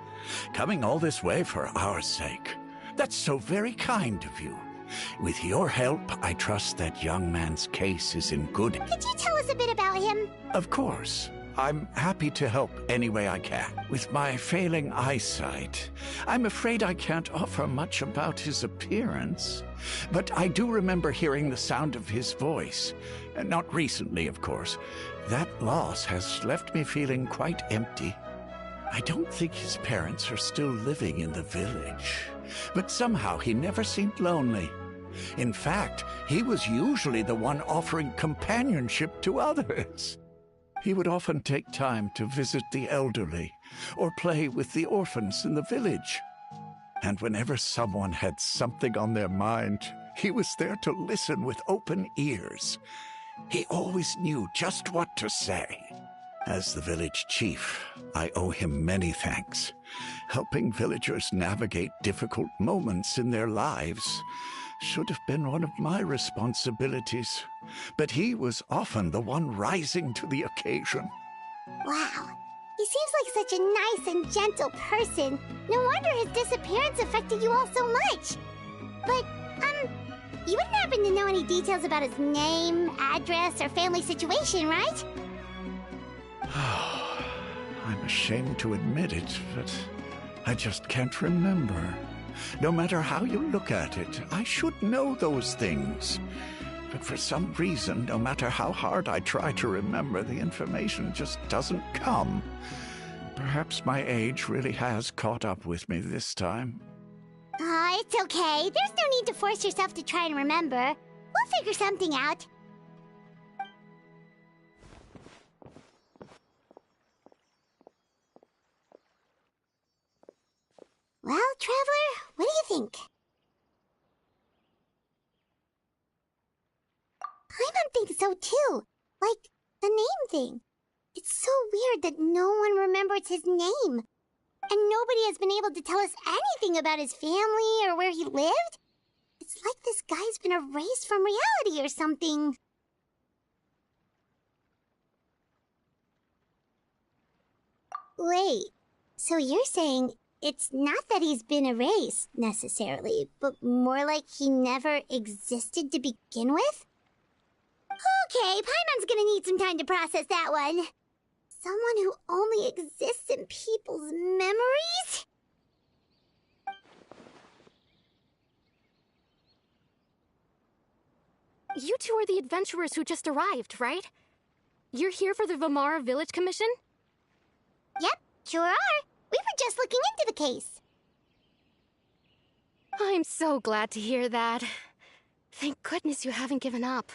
Coming all this way for our sake. That's so very kind of you. With your help, I trust that young man's case is in good... Could you tell us a bit about him? Of course. I'm happy to help any way I can. With my failing eyesight, I'm afraid I can't offer much about his appearance. But I do remember hearing the sound of his voice. Not recently, of course. That loss has left me feeling quite empty. I don't think his parents are still living in the village. But somehow he never seemed lonely. In fact, he was usually the one offering companionship to others. He would often take time to visit the elderly or play with the orphans in the village. And whenever someone had something on their mind, he was there to listen with open ears. He always knew just what to say. As the village chief, I owe him many thanks. Helping villagers navigate difficult moments in their lives should have been one of my responsibilities. But he was often the one rising to the occasion. Wow. He seems like such a nice and gentle person. No wonder his disappearance affected you all so much. But, you wouldn't happen to know any details about his name, address, or family situation, right? I'm ashamed to admit it, but I just can't remember. No matter how you look at it, I should know those things. But for some reason, no matter how hard I try to remember, the information just doesn't come. Perhaps my age really has caught up with me this time. It's okay. There's no need to force yourself to try and remember. We'll figure something out. Well, Traveler, what do you think? Paimon thinks so too. Like, the name thing. It's so weird that no one remembers his name. And nobody has been able to tell us anything about his family or where he lived. It's like this guy's been erased from reality or something. Wait, so you're saying it's not that he's been erased, necessarily, but more like he never existed to begin with? Okay, Paimon's gonna need some time to process that one. Someone who only exists in people's memories? You two are the adventurers who just arrived, right? You're here for the Vamara Village Commission? Yep, sure are. We were just looking into the case. I'm so glad to hear that. Thank goodness you haven't given up.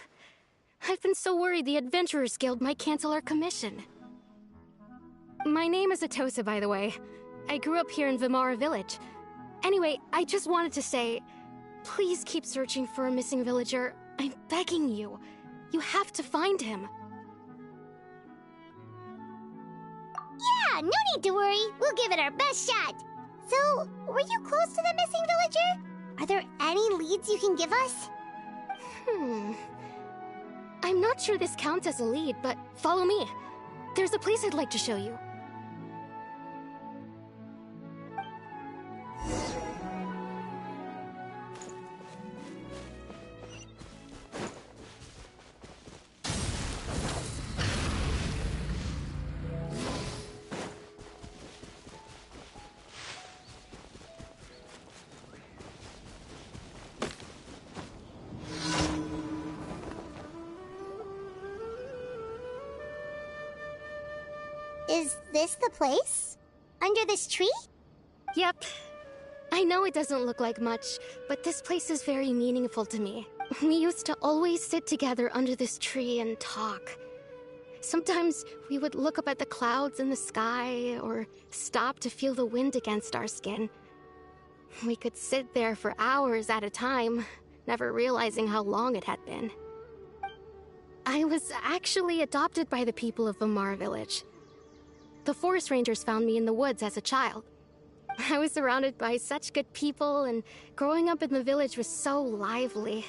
I've been so worried the Adventurers Guild might cancel our commission. My name is Atosa, by the way. I grew up here in Vamara Village. Anyway, I just wanted to say, please keep searching for a missing villager. I'm begging you. You have to find him. no need to worry. We'll give it our best shot. So, were you close to the missing villager? Are there any leads you can give us? I'm not sure this counts as a lead, but follow me. There's a place I'd like to show you. Is this the place? Under this tree? Yep. I know it doesn't look like much, but this place is very meaningful to me. We used to always sit together under this tree and talk. Sometimes we would look up at the clouds in the sky, or stop to feel the wind against our skin. We could sit there for hours at a time, never realizing how long it had been. I was actually adopted by the people of Vamar village. The forest rangers found me in the woods as a child. I was surrounded by such good people, and growing up in the village was so lively.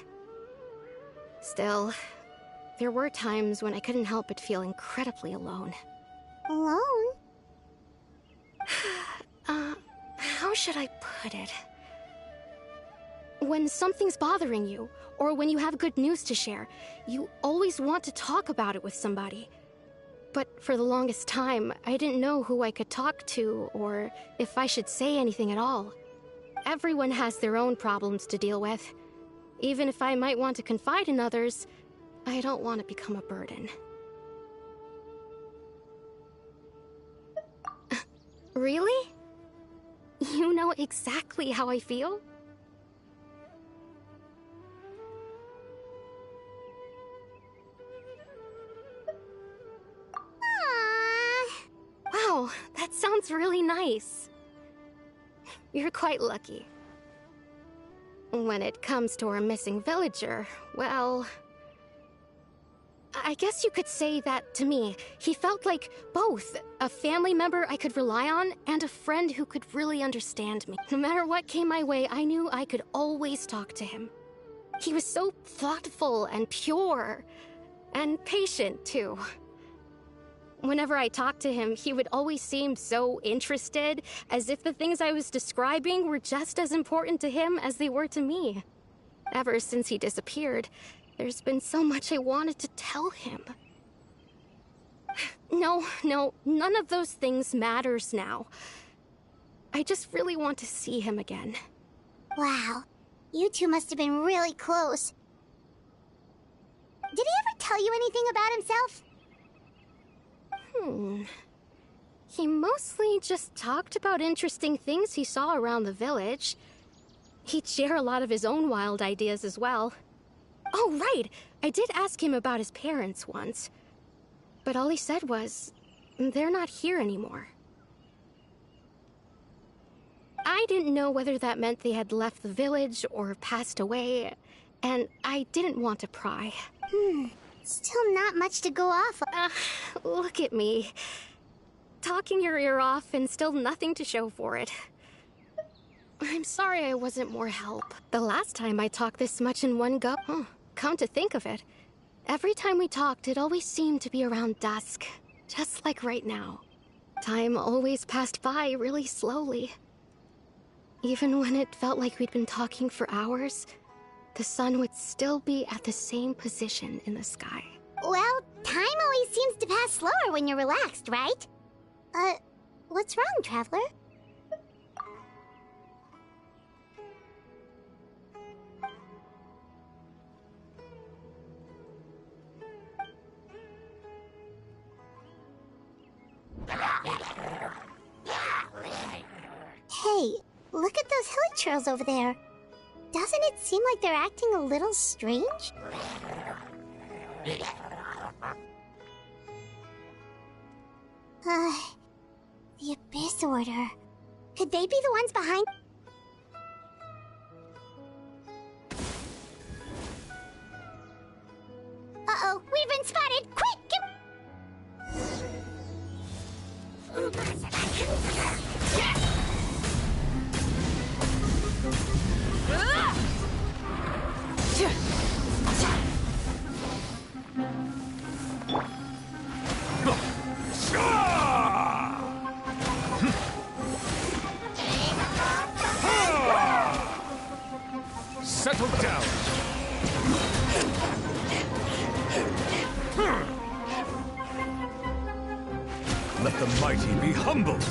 Still, there were times when I couldn't help but feel incredibly alone. Alone? How should I put it? When something's bothering you, or when you have good news to share, you always want to talk about it with somebody. But for the longest time, I didn't know who I could talk to, or if I should say anything at all. Everyone has their own problems to deal with. Even if I might want to confide in others, I don't want to become a burden. Really? You know exactly how I feel? Wow, that sounds really nice. You're quite lucky. When it comes to our missing villager, well, I guess you could say that to me. He felt like both a family member I could rely on and a friend who could really understand me. No matter what came my way, I knew I could always talk to him. He was so thoughtful and pure, and patient too. Whenever I talked to him, he would always seem so interested, as if the things I was describing were just as important to him as they were to me. Ever since he disappeared, there's been so much I wanted to tell him. No, none of those things matters now. I just really want to see him again. Wow, you two must have been really close. Did he ever tell you anything about himself? He mostly just talked about interesting things he saw around the village. He'd share a lot of his own wild ideas as well. Oh, right! I did ask him about his parents once. But all he said was, they're not here anymore. I didn't know whether that meant they had left the village or passed away, and I didn't want to pry. Still not much to go off of. Look at me. Talking your ear off and still nothing to show for it. I'm sorry I wasn't more help. The last time I talked this much in one go... come to think of it, every time we talked, it always seemed to be around dusk. Just like right now. Time always passed by really slowly. Even when it felt like we'd been talking for hours, the sun would still be at the same position in the sky. Well, time always seems to pass slower when you're relaxed, right? What's wrong, Traveler? Hey, look at those hilly trails over there. Doesn't it seem like they're acting a little strange? The Abyss Order. Could they be the ones behind? Uh-oh, we've been spotted! Quick! the mighty be humbled!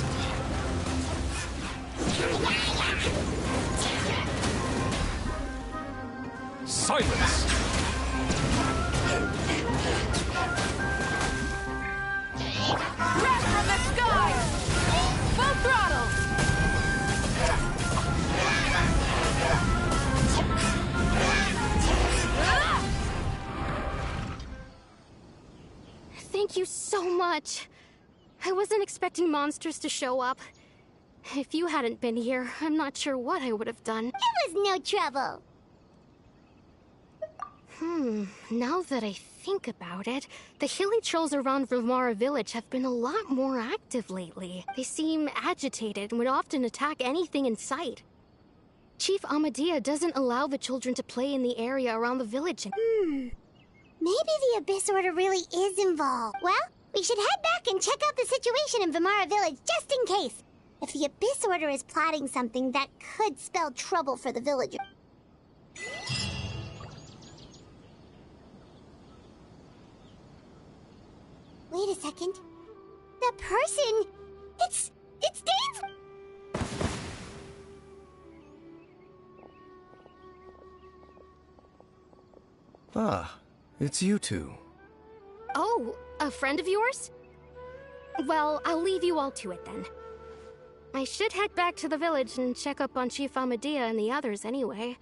Silence! Wrath from the sky! Full throttle! Thank you so much. I wasn't expecting monsters to show up. If you hadn't been here, I'm not sure what I would have done. It was no trouble. Now that I think about it, the hilly trolls around Vimara village have been a lot more active lately. They seem agitated and would often attack anything in sight. Chief Amadea doesn't allow the children to play in the area around the village. Maybe the Abyss Order really is involved. Well, we should head back and check out the situation in Vimara village just in case. If the Abyss Order is plotting something, that could spell trouble for the villagers. Wait a second. That person... It's Dave! Ah, it's you two. Oh, a friend of yours? Well, I'll leave you all to it then. I should head back to the village and check up on Chief Amadea and the others anyway.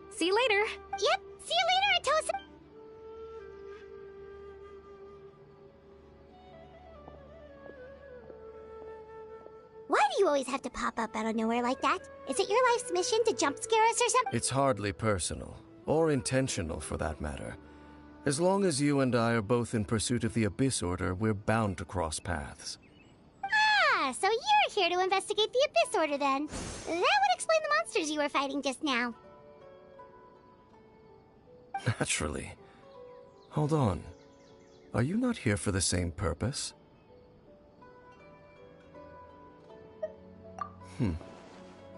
See you later. Yep, see you later, Atosa! Why do you always have to pop up out of nowhere like that? Is it your life's mission to jump scare us or something? It's hardly personal, or intentional for that matter. As long as you and I are both in pursuit of the Abyss Order, we're bound to cross paths. Ah, so you're here to investigate the Abyss Order then. That would explain the monsters you were fighting just now. Naturally. Hold on. Are you not here for the same purpose?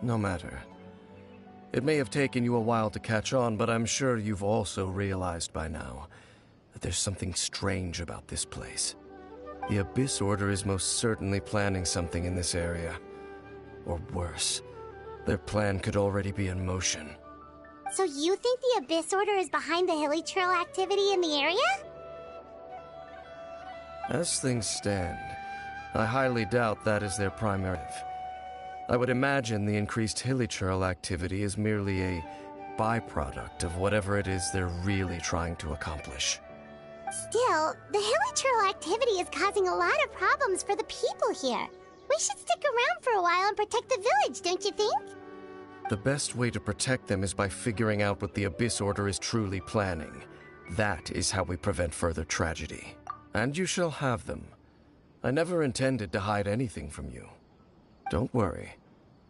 No matter. It may have taken you a while to catch on, but I'm sure you've also realized by now that there's something strange about this place. The Abyss Order is most certainly planning something in this area. Or worse, their plan could already be in motion. So you think the Abyss Order is behind the hilly trail activity in the area? As things stand, I highly doubt that is their primary motive. I would imagine the increased hilly trail activity is merely a byproduct of whatever it is they're really trying to accomplish. Still, the hilly trail activity is causing a lot of problems for the people here. We should stick around for a while and protect the village, don't you think? The best way to protect them is by figuring out what the Abyss Order is truly planning. That is how we prevent further tragedy. And you shall have them. I never intended to hide anything from you. Don't worry.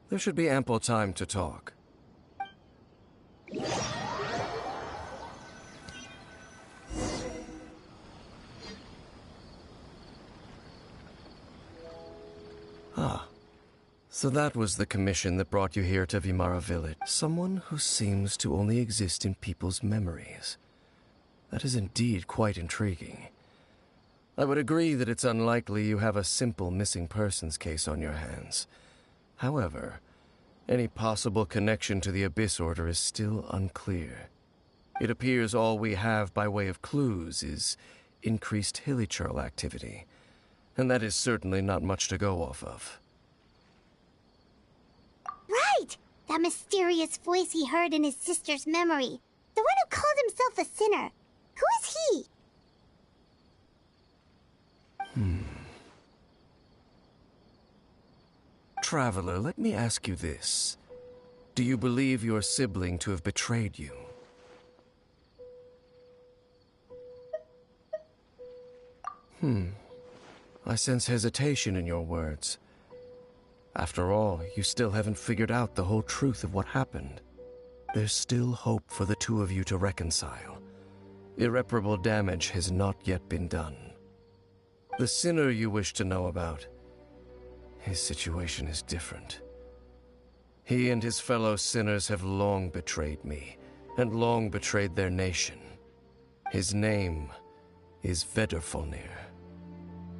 There should be ample time to talk. Ah. So that was the commission that brought you here to Vimara village. Someone who seems to only exist in people's memories. That is indeed quite intriguing. I would agree that it's unlikely you have a simple missing persons case on your hands. However, any possible connection to the Abyss Order is still unclear. It appears all we have by way of clues is increased hilly trail activity, and that is certainly not much to go off of. Right! That mysterious voice he heard in his sister's memory. The one who called himself a sinner. Who is he? Traveler, let me ask you this. Do you believe your sibling to have betrayed you? I sense hesitation in your words. After all, you still haven't figured out the whole truth of what happened. There's still hope for the two of you to reconcile. Irreparable damage has not yet been done. The sinner you wish to know about, his situation is different. He and his fellow sinners have long betrayed me, and long betrayed their nation. His name is Vedrfolnir,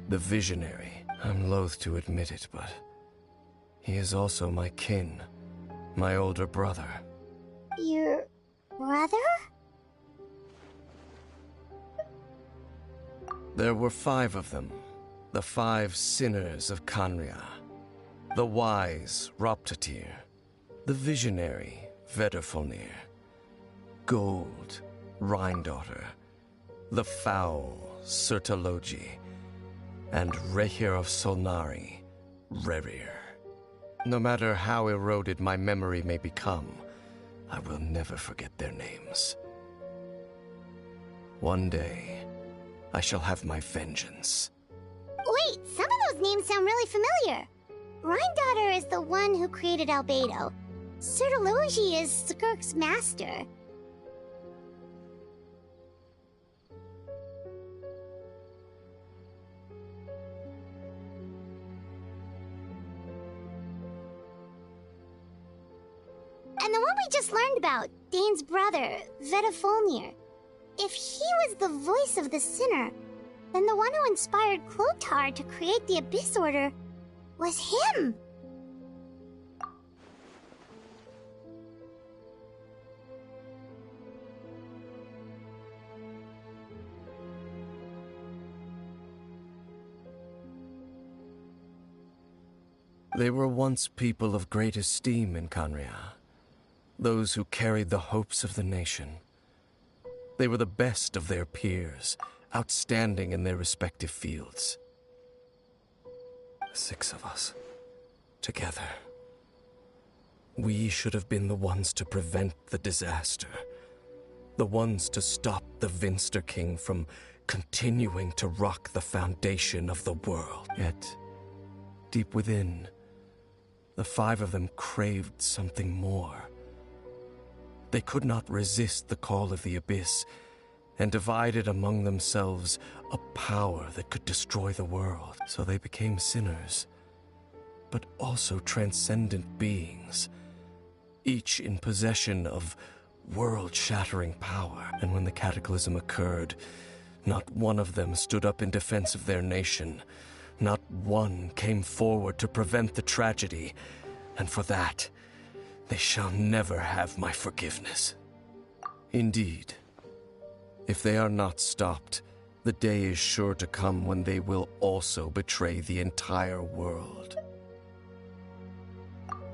the Visionary. I'm loath to admit it, but he is also my kin, my older brother. Your brother? There were 5 of them, the 5 sinners of Kanria. The wise Roptatir, the visionary Vedderfolnir, Gold Rhindaughter, the foul Sertalogi, and Rehir of Solnari, Rerir. No matter how eroded my memory may become, I will never forget their names. One day, I shall have my vengeance. Wait, some of those names sound really familiar. Rhindaughter is the one who created Albedo. Sertalogi is Skirk's master. And the one we just learned about, Dane's brother, Vedderfolnir. If he was the voice of the sinner, then the one who inspired Clothar to create the Abyss Order was him! They were once people of great esteem in Kanria. Those who carried the hopes of the nation. They were the best of their peers, outstanding in their respective fields. 6 of us, together. We should have been the ones to prevent the disaster. The ones to stop the Vinster King from continuing to rock the foundation of the world. Yet, deep within, the 5 of them craved something more. They could not resist the call of the Abyss, and divided among themselves a power that could destroy the world. So they became sinners, but also transcendent beings, each in possession of world-shattering power. And when the cataclysm occurred, not one of them stood up in defense of their nation. Not one came forward to prevent the tragedy, and for that, they shall never have my forgiveness. Indeed, if they are not stopped, the day is sure to come when they will also betray the entire world.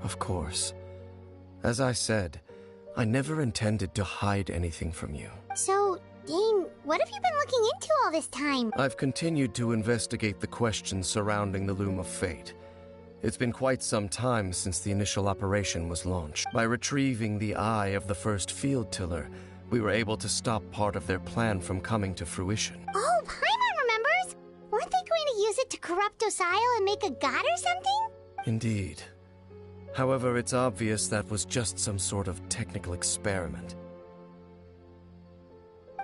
Of course, as I said, I never intended to hide anything from you. So, Dane, what have you been looking into all this time? I've continued to investigate the questions surrounding the Loom of Fate. It's been quite some time since the initial operation was launched. By retrieving the eye of the first field tiller, we were able to stop part of their plan from coming to fruition. Oh, Paimon remembers! Weren't they going to use it to corrupt Osile and make a god or something? Indeed. However, it's obvious that was just some sort of technical experiment.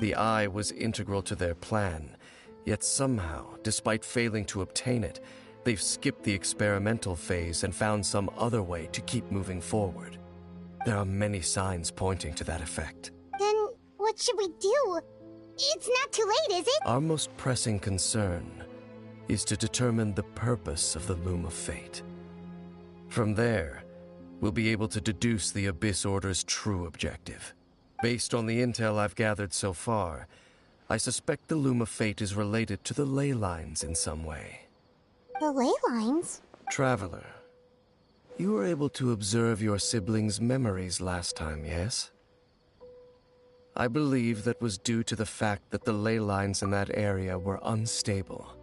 The eye was integral to their plan, yet somehow, despite failing to obtain it, they've skipped the experimental phase and found some other way to keep moving forward. There are many signs pointing to that effect. Then what should we do? It's not too late, is it? Our most pressing concern is to determine the purpose of the Loom of Fate. From there, we'll be able to deduce the Abyss Order's true objective. Based on the intel I've gathered so far, I suspect the Loom of Fate is related to the ley lines in some way. The ley lines? Traveler, you were able to observe your siblings' memories last time, yes? I believe that was due to the fact that the ley lines in that area were unstable.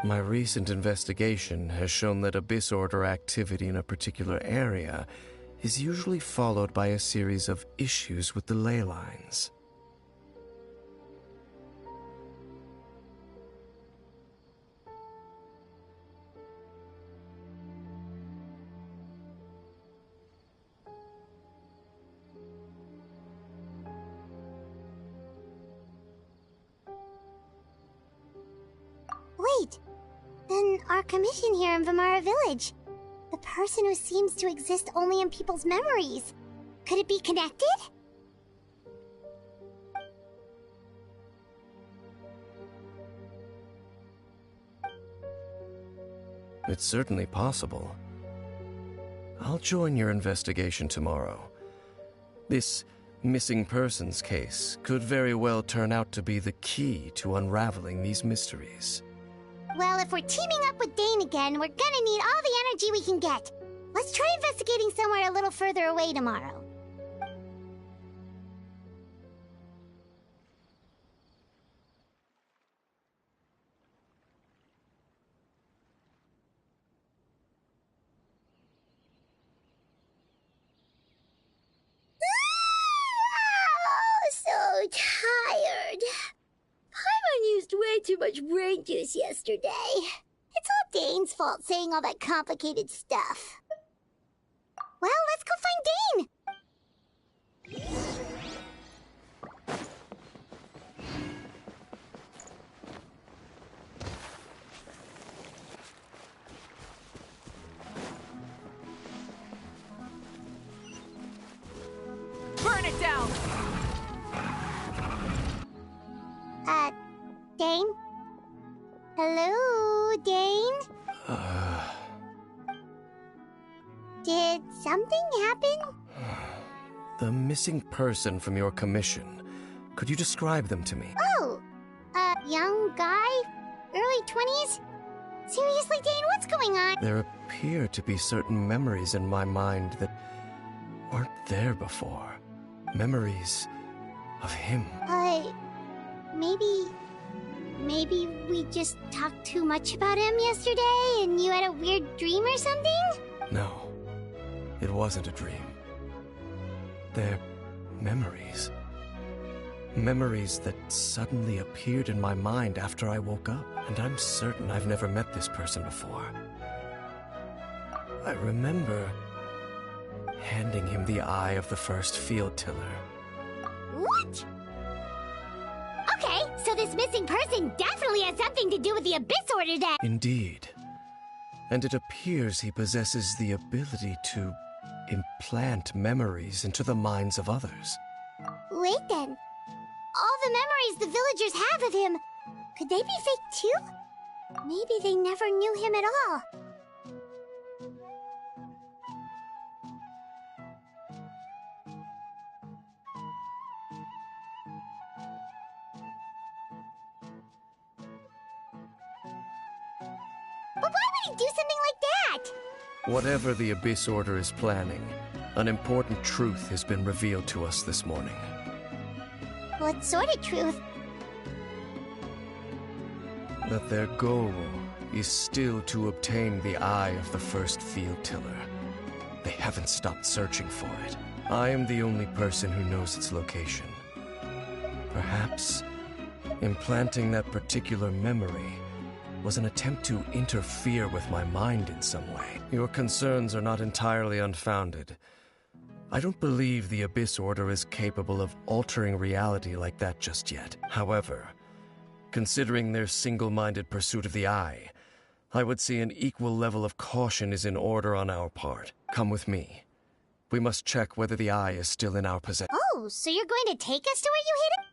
My recent investigation has shown that Abyss Order activity in a particular area is usually followed by a series of issues with the ley lines. Wait, then our commission here in Vimara Village, the person who seems to exist only in people's memories, could it be connected? It's certainly possible. I'll join your investigation tomorrow. This missing persons case could very well turn out to be the key to unraveling these mysteries. Well, if we're teaming up with Dane again, we're gonna need all the energy we can get. Let's try investigating somewhere a little further away tomorrow. So tired. Paimon used way too much brain juice yesterday. It's all Dane's fault saying all that complicated stuff. Well, let's go find Dane! Burn it down! Dane? Hello, Dane? Did something happen? The missing person from your commission. Could you describe them to me? Oh, young guy? Early 20s? Seriously, Dane, what's going on? There appear to be certain memories in my mind that weren't there before. Memories of him. Maybe we just talked too much about him yesterday and you had a weird dream or something? No, it wasn't a dream. They're memories. Memories that suddenly appeared in my mind after I woke up. And I'm certain I've never met this person before. I remember handing him the eye of the first field tiller. What? Okay, so this missing person definitely has something to do with the Abyss Order then! Indeed. And it appears he possesses the ability to implant memories into the minds of others. Wait then. All the memories the villagers have of him, could they be fake too? Maybe they never knew him at all. But why would he do something like that? Whatever the Abyss Order is planning, an important truth has been revealed to us this morning. What sort of truth? That their goal is still to obtain the eye of the first field tiller. They haven't stopped searching for it. I am the only person who knows its location. Perhaps implanting that particular memory was an attempt to interfere with my mind in some way. Your concerns are not entirely unfounded. I don't believe the Abyss Order is capable of altering reality like that just yet. However, considering their single-minded pursuit of the eye, I would say an equal level of caution is in order on our part. Come with me. We must check whether the eye is still in our possession. Oh, so you're going to take us to where you hid it?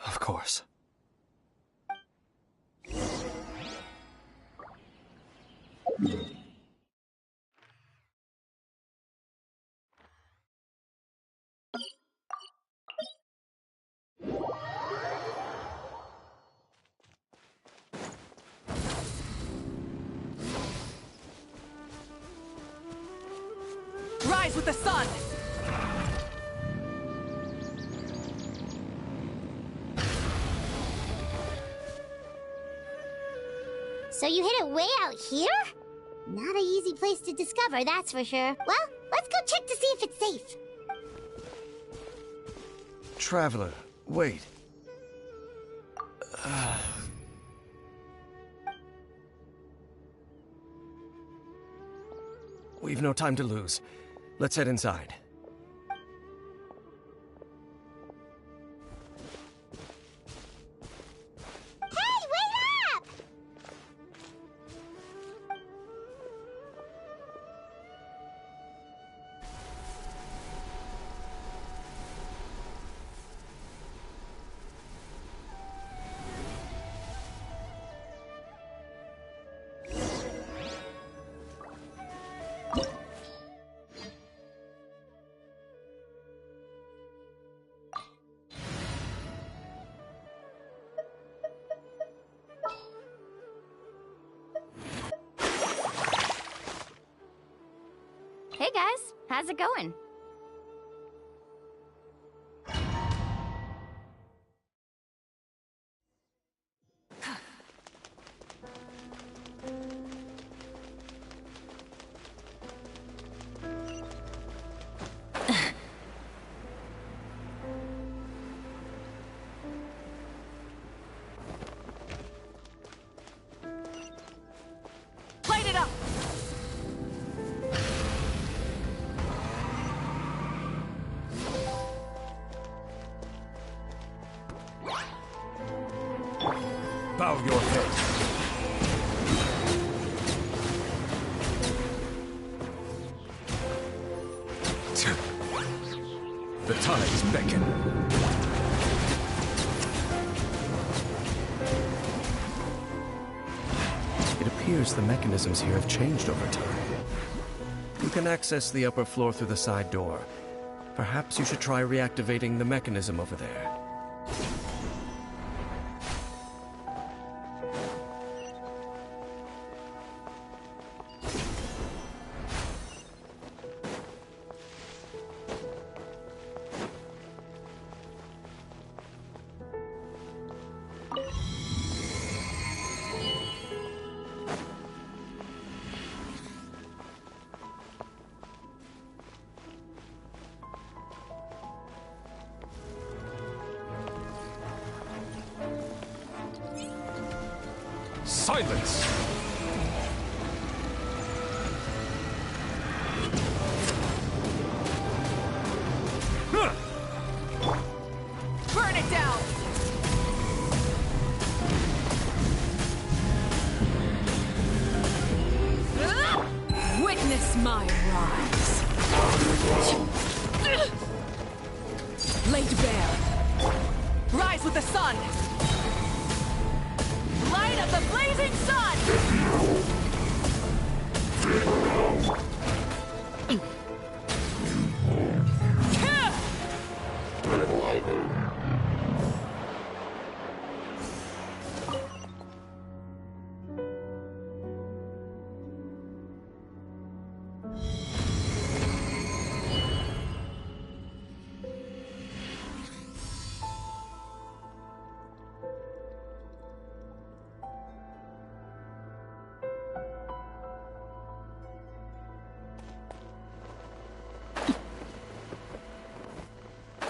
Of course. Rise with the sun! So you hid it way out here? Not an easy place to discover, that's for sure. Well, let's go check to see if it's safe. Traveler, wait. We've no time to lose. Let's head inside. Hey, wait up! Hey guys, how's it going? Light it up! Bow your head. The tides beckon. It appears the mechanisms here have changed over time. You can access the upper floor through the side door. Perhaps you should try reactivating the mechanism over there. Silence! Burn it down! Witness my rise. Laid bare. Rise with the sun! Light of the blazing sun!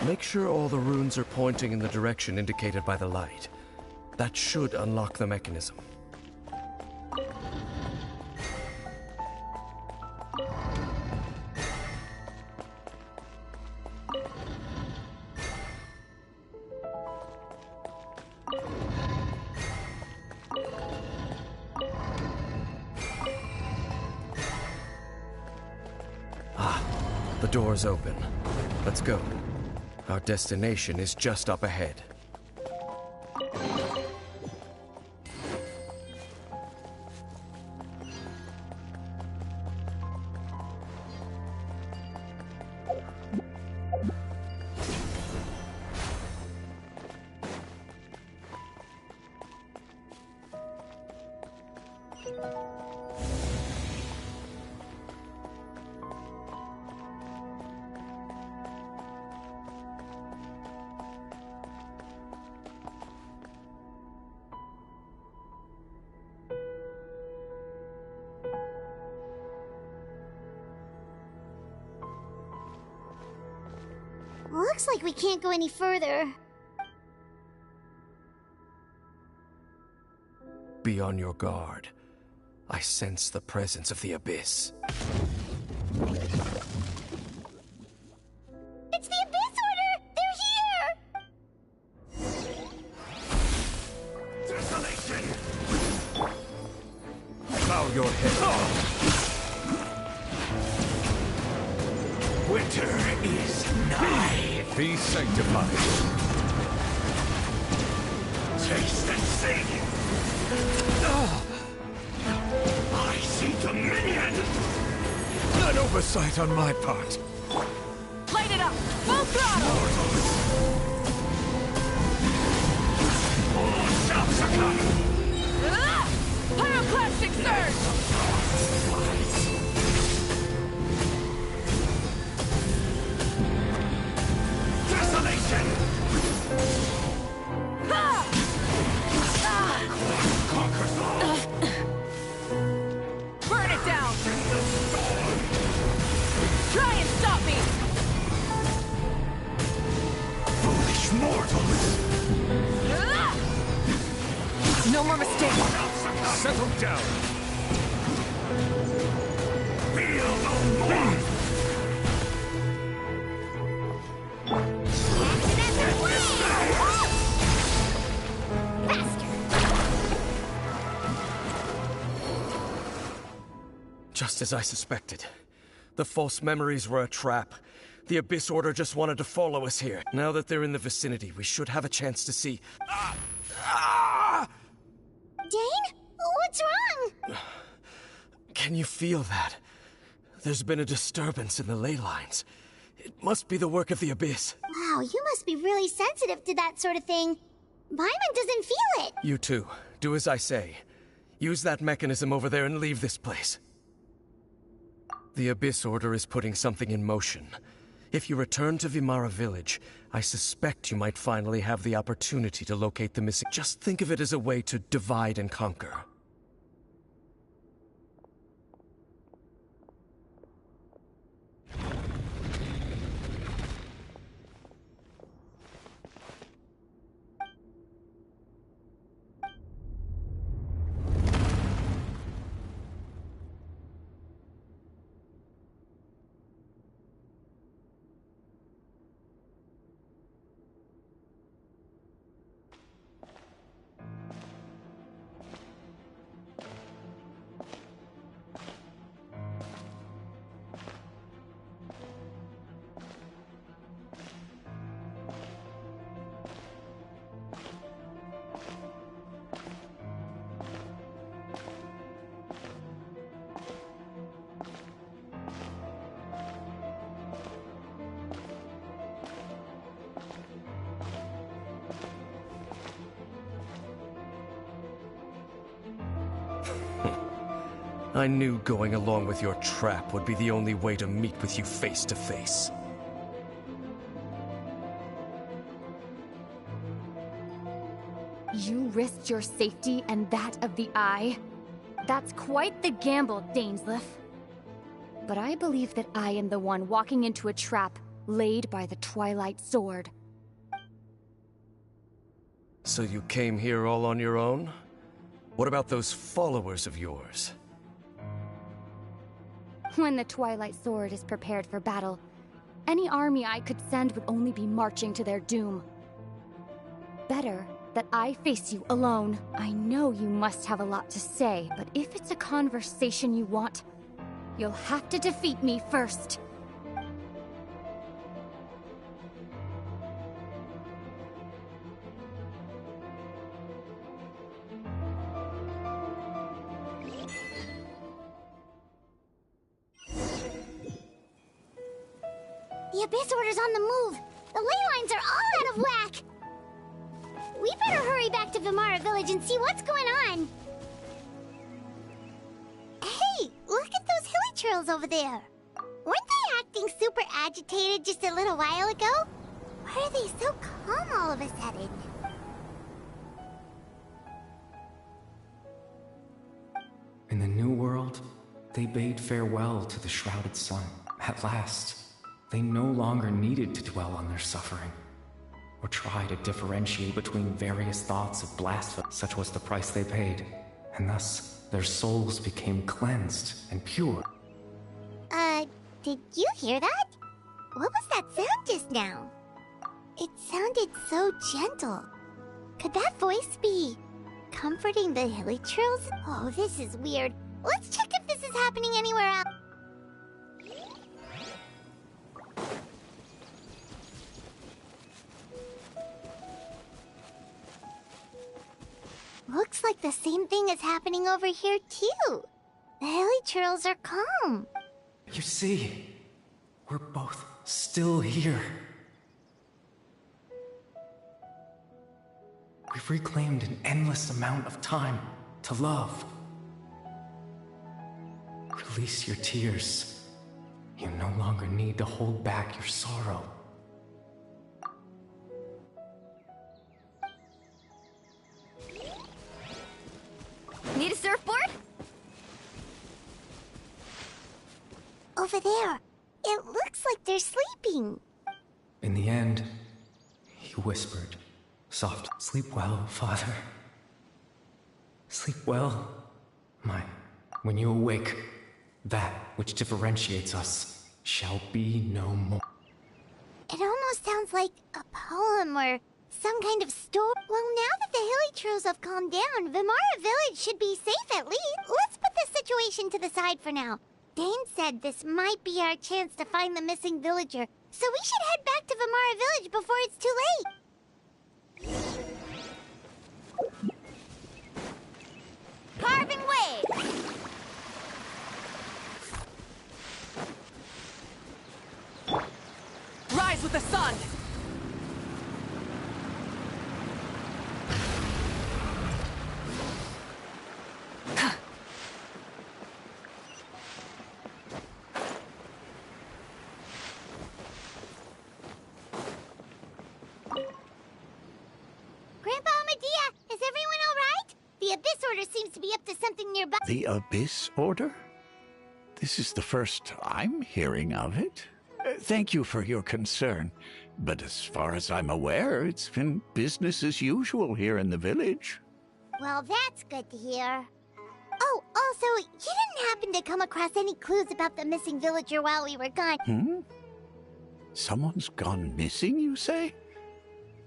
Make sure all the runes are pointing in the direction indicated by the light. That should unlock the mechanism. Ah, the door's open. Let's go. Our destination is just up ahead. Looks like we can't go any further. Be on your guard. I sense the presence of the Abyss. It's the Abyss Order! They're here! Desolation! Bow your head. Winter is nigh. Be sanctified. Taste and see. I see dominion. An oversight on my part. Light it up! Full throttle! All shall succumb. Pyroclastic surge! me! Foolish mortals! No more mistakes! Settle down! Feel no more! Just as I suspected. The false memories were a trap. The Abyss Order just wanted to follow us here. Now that they're in the vicinity, we should have a chance to see... Dane? What's wrong? Can you feel that? There's been a disturbance in the ley lines. It must be the work of the Abyss. Wow, you must be really sensitive to that sort of thing. Paimon doesn't feel it. You too. Do as I say. Use that mechanism over there and leave this place. The Abyss Order is putting something in motion. If you return to Vimara Village, I suspect you might finally have the opportunity to locate the missing... Just think of it as a way to divide and conquer. I knew going along with your trap would be the only way to meet with you face to face. You risked your safety and that of the Eye? That's quite the gamble, Dainsleif. But I believe that I am the one walking into a trap laid by the Twilight Sword. So you came here all on your own? What about those followers of yours? When the Twilight Sword is prepared for battle, any army I could send would only be marching to their doom. Better that I face you alone. I know you must have a lot to say, but if it's a conversation you want, you'll have to defeat me first. The Abyss Order's on the move. The ley lines are all out of whack. We better hurry back to Vimara Village and see what's going on. Hey, look at those hilly trails over there. Weren't they acting super agitated just a little while ago? Why are they so calm all of a sudden? In the New World, they bade farewell to the shrouded sun. At last, they no longer needed to dwell on their suffering, or try to differentiate between various thoughts of blasphemy. Such was the price they paid, and thus their souls became cleansed and pure. Did you hear that? What was that sound just now? It sounded so gentle. Could that voice be comforting the hilly trails? Oh, this is weird. Let's check if this is happening anywhere else. Looks like the same thing is happening over here, too. The hilly trails are calm. You see, we're both still here. We've reclaimed an endless amount of time to love. Release your tears. You no longer need to hold back your sorrow. Need a surfboard? Over there. It looks like they're sleeping. In the end, he whispered, soft, "Sleep well, Father. Sleep well, mine. When you awake, that which differentiates us shall be no more." It almost sounds like a poem or some kind of story. Well, now that the Hilly have calmed down, Vimara Village should be safe at least. Let's put this situation to the side for now. Dane said this might be our chance to find the missing villager, so we should head back to Vimara Village before it's too late. Carving way! Rise with the sun! Grandpa Medea, is everyone all right? The Abyss Order seems to be up to something nearby. The Abyss Order? This is the first I'm hearing of it. Thank you for your concern, but as far as I'm aware, it's been business as usual here in the village. Well, that's good to hear. Oh, also, you didn't happen to come across any clues about the missing villager while we were gone? Someone's gone missing, you say?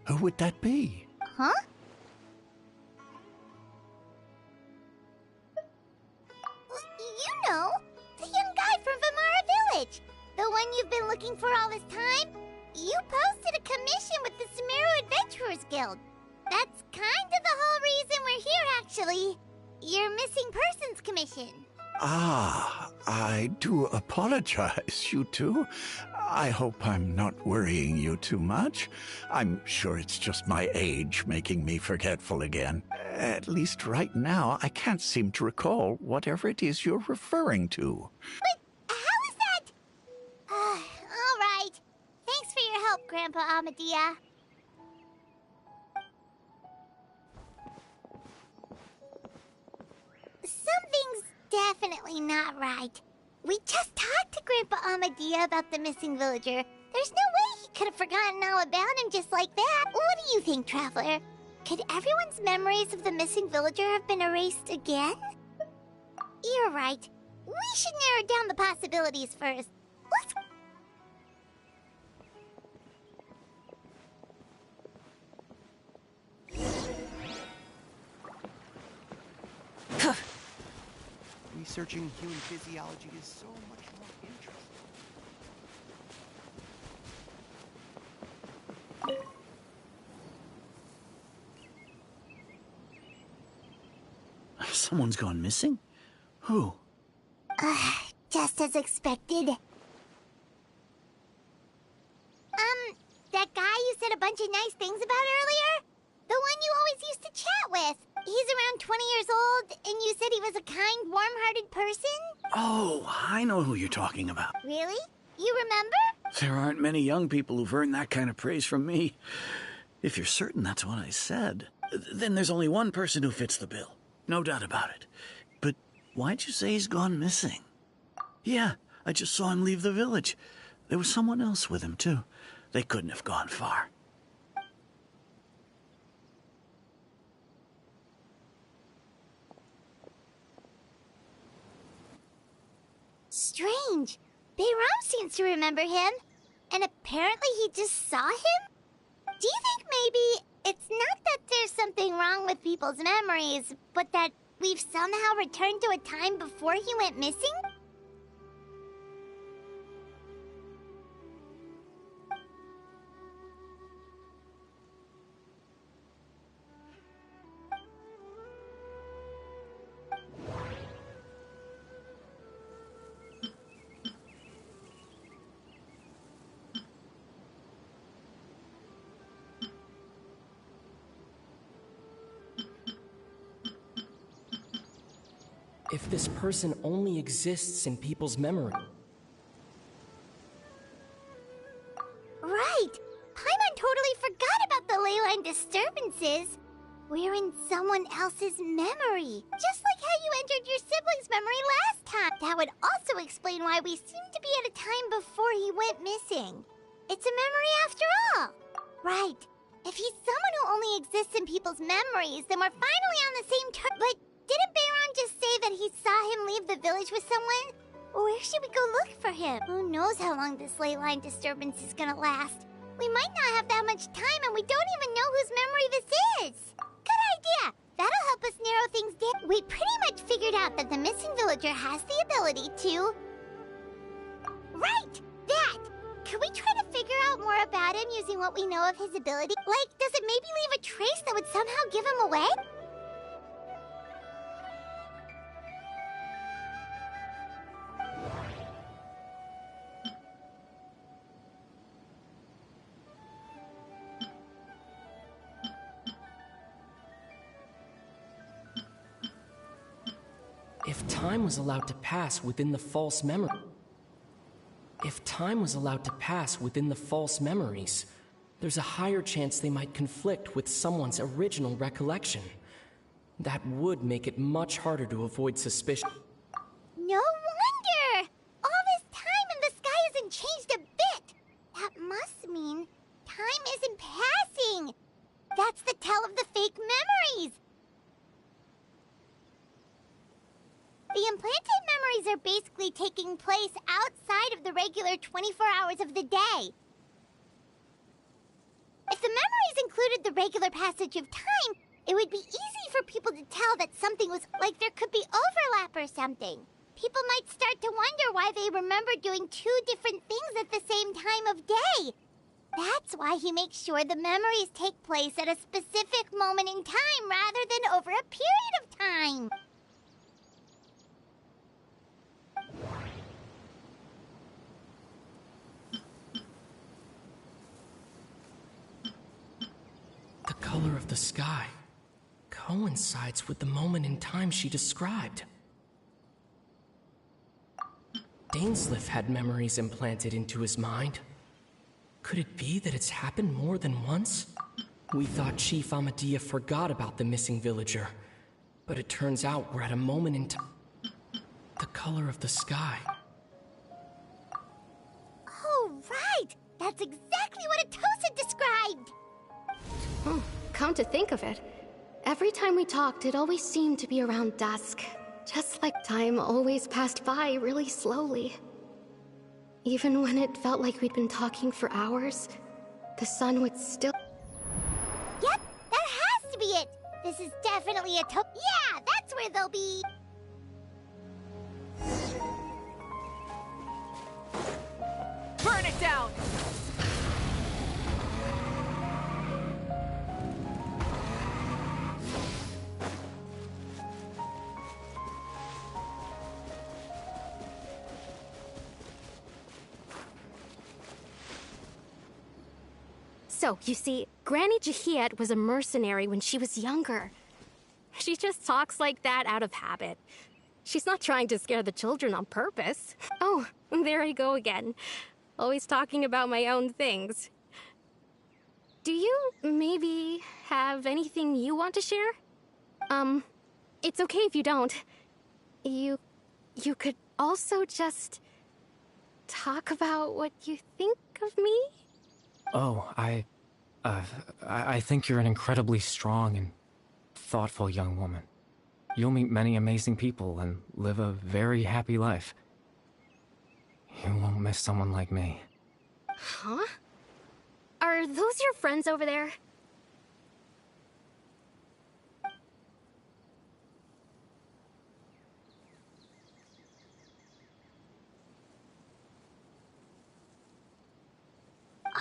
Who would that be? Huh? You know, the young guy from Vimara Village. The one you've been looking for all this time? You posted a commission with the Sumeru Adventurers Guild. That's kind of the whole reason we're here, actually. Your missing persons commission. Ah, I do apologize, you two. I hope I'm not worrying you too much. I'm sure it's just my age making me forgetful again. At least right now, I can't seem to recall whatever it is you're referring to. But how is that? All right. Thanks for your help, Grandpa Amadea. Something's definitely not right. We just talked to Grandpa Amadea about the missing villager. There's no way he could have forgotten all about him just like that. What do you think, Traveler? Could everyone's memories of the missing villager have been erased again? You're right. We should narrow down the possibilities first. Let's... Researching human physiology is so much more interesting. Someone's gone missing? Who? Just as expected. That guy you said a bunch of nice things about earlier? The one you always used to chat with. He's around 20 years old, and you said he was a kind, warm-hearted person? Oh, I know who you're talking about. Really? You remember? There aren't many young people who've earned that kind of praise from me. If you're certain that's what I said, then there's only one person who fits the bill. No doubt about it. But why'd you say he's gone missing? Yeah, I just saw him leave the village. There was someone else with him, too. They couldn't have gone far. Strange. Bayram seems to remember him. And apparently he just saw him? Do you think maybe it's not that there's something wrong with people's memories, but that we've somehow returned to a time before he went missing? If this person only exists in people's memory. Right! Paimon totally forgot about the ley line disturbances. We're in someone else's memory. Just like how you entered your sibling's memory last time. That would also explain why we seem to be at a time before he went missing. It's a memory after all. Right. If he's someone who only exists in people's memories, then we're finally on the same term. But didn't Bayron just say that he saw him leave the village with someone? Where should we go look for him? Who knows how long this ley line disturbance is gonna last? We might not have that much time, and we don't even know whose memory this is. Good idea. That'll help us narrow things down. We pretty much figured out that the missing villager has the ability to... Right! That! Can we try to figure out more about him using what we know of his ability? Like, does it maybe leave a trace that would somehow give him away? If time was allowed to pass within the false memory... If time was allowed to pass within the false memories, there's a higher chance they might conflict with someone's original recollection. That would make it much harder to avoid suspicion. No wonder! All this time and the sky hasn't changed a bit! That must mean time isn't passing! That's the tell of the fake memories! The implanted memories are basically taking place outside of the regular 24 hours of the day. If the memories included the regular passage of time, it would be easy for people to tell that something was like there could be overlap or something. People might start to wonder why they remember doing two different things at the same time of day. That's why he makes sure the memories take place at a specific moment in time rather than over a period of time. The color of the sky coincides with the moment in time she described. Dainsleif had memories implanted into his mind. Could it be that it's happened more than once? We thought Chief Amadea forgot about the missing villager, but it turns out we're at a moment in time. The color of the sky. Oh, right! That's exactly what Atosa described! Oh, come to think of it, every time we talked, it always seemed to be around dusk. Just like time always passed by really slowly. Even when it felt like we'd been talking for hours, the sun would still... Yep, that has to be it! This is definitely Yeah, that's where they'll be! Burn it down! So, you see, Granny Jahiet was a mercenary when she was younger. She just talks like that out of habit. She's not trying to scare the children on purpose. Oh, there I go again. Always talking about my own things. Do you maybe have anything you want to share? It's okay if you don't. You could also just talk about what you think of me? Oh, I think you're an incredibly strong and thoughtful young woman. You'll meet many amazing people and live a very happy life. You won't miss someone like me. Huh? Are those your friends over there?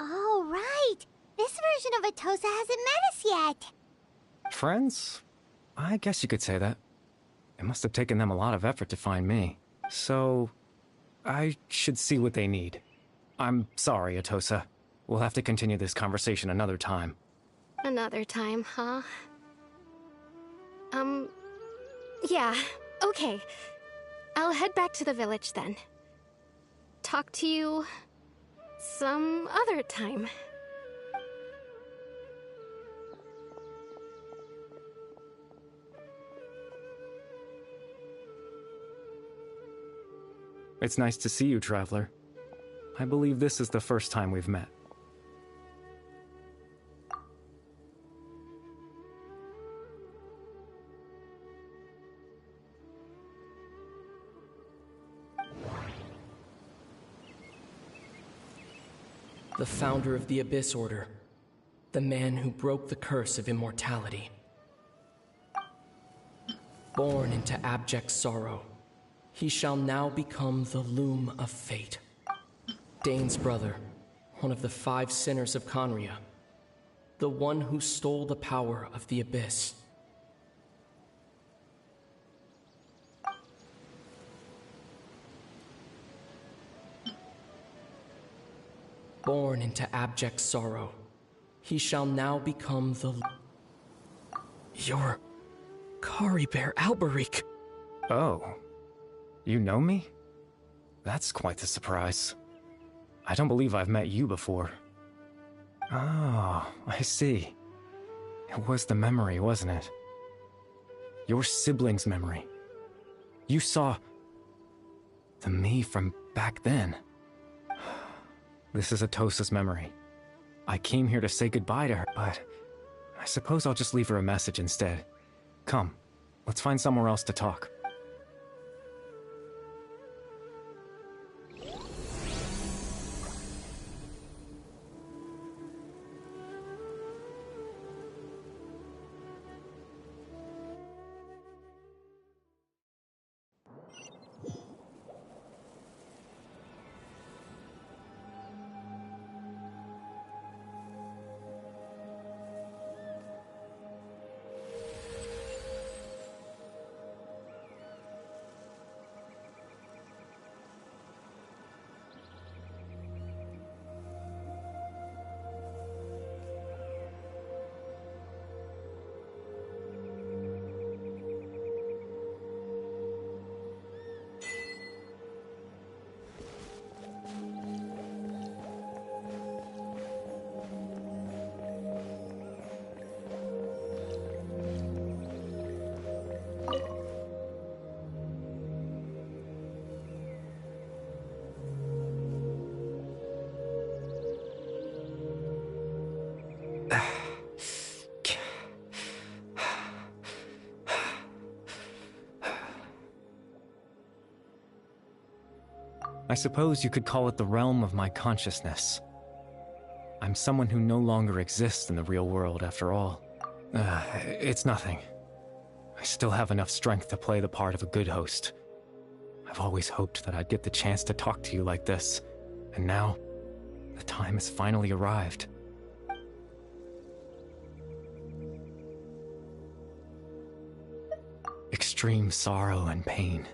Oh, right! This version of Atosa hasn't met us yet! Friends? I guess you could say that. It must have taken them a lot of effort to find me. So, I should see what they need. I'm sorry, Atosa. We'll have to continue this conversation another time. Another time, huh? Yeah, okay. I'll head back to the village then. Talk to you some other time. It's nice to see you, Traveler. I believe this is the first time we've met. The founder of the Abyss Order. The man who broke the curse of immortality. Born into abject sorrow, he shall now become the Loom of Fate. Dane's brother, one of the 5 sinners of Conria. The one who stole the power of the Abyss. Born into abject sorrow, he shall now become the... You're... Kari Bear Alberic. Oh. You know me? That's quite the surprise. I don't believe I've met you before. Oh, I see. It was the memory, wasn't it? Your sibling's memory. You saw... the me from back then. This is Atosa's memory. I came here to say goodbye to her, but I suppose I'll just leave her a message instead. Come, let's find somewhere else to talk. I suppose you could call it the realm of my consciousness. I'm someone who no longer exists in the real world, after all. It's nothing. I still have enough strength to play the part of a good host. I've always hoped that I'd get the chance to talk to you like this, and now, the time has finally arrived. Extreme sorrow and pain.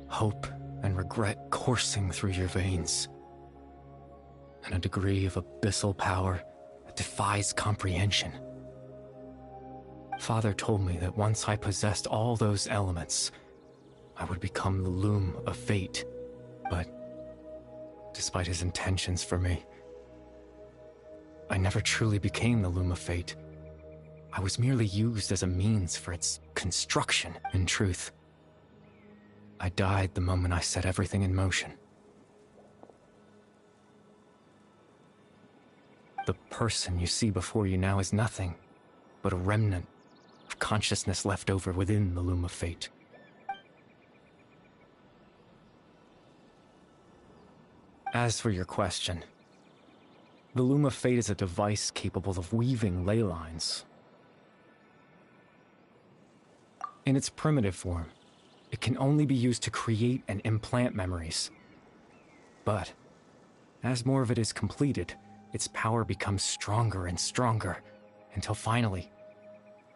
Hope and regret coursing through your veins. And a degree of abyssal power that defies comprehension. Father told me that once I possessed all those elements, I would become the Loom of Fate. But despite his intentions for me, I never truly became the Loom of Fate. I was merely used as a means for its construction, in truth. I died the moment I set everything in motion. The person you see before you now is nothing but a remnant of consciousness left over within the Loom of Fate. As for your question, the Loom of Fate is a device capable of weaving ley lines. In its primitive form, it can only be used to create and implant memories. But, as more of it is completed, its power becomes stronger and stronger, until finally,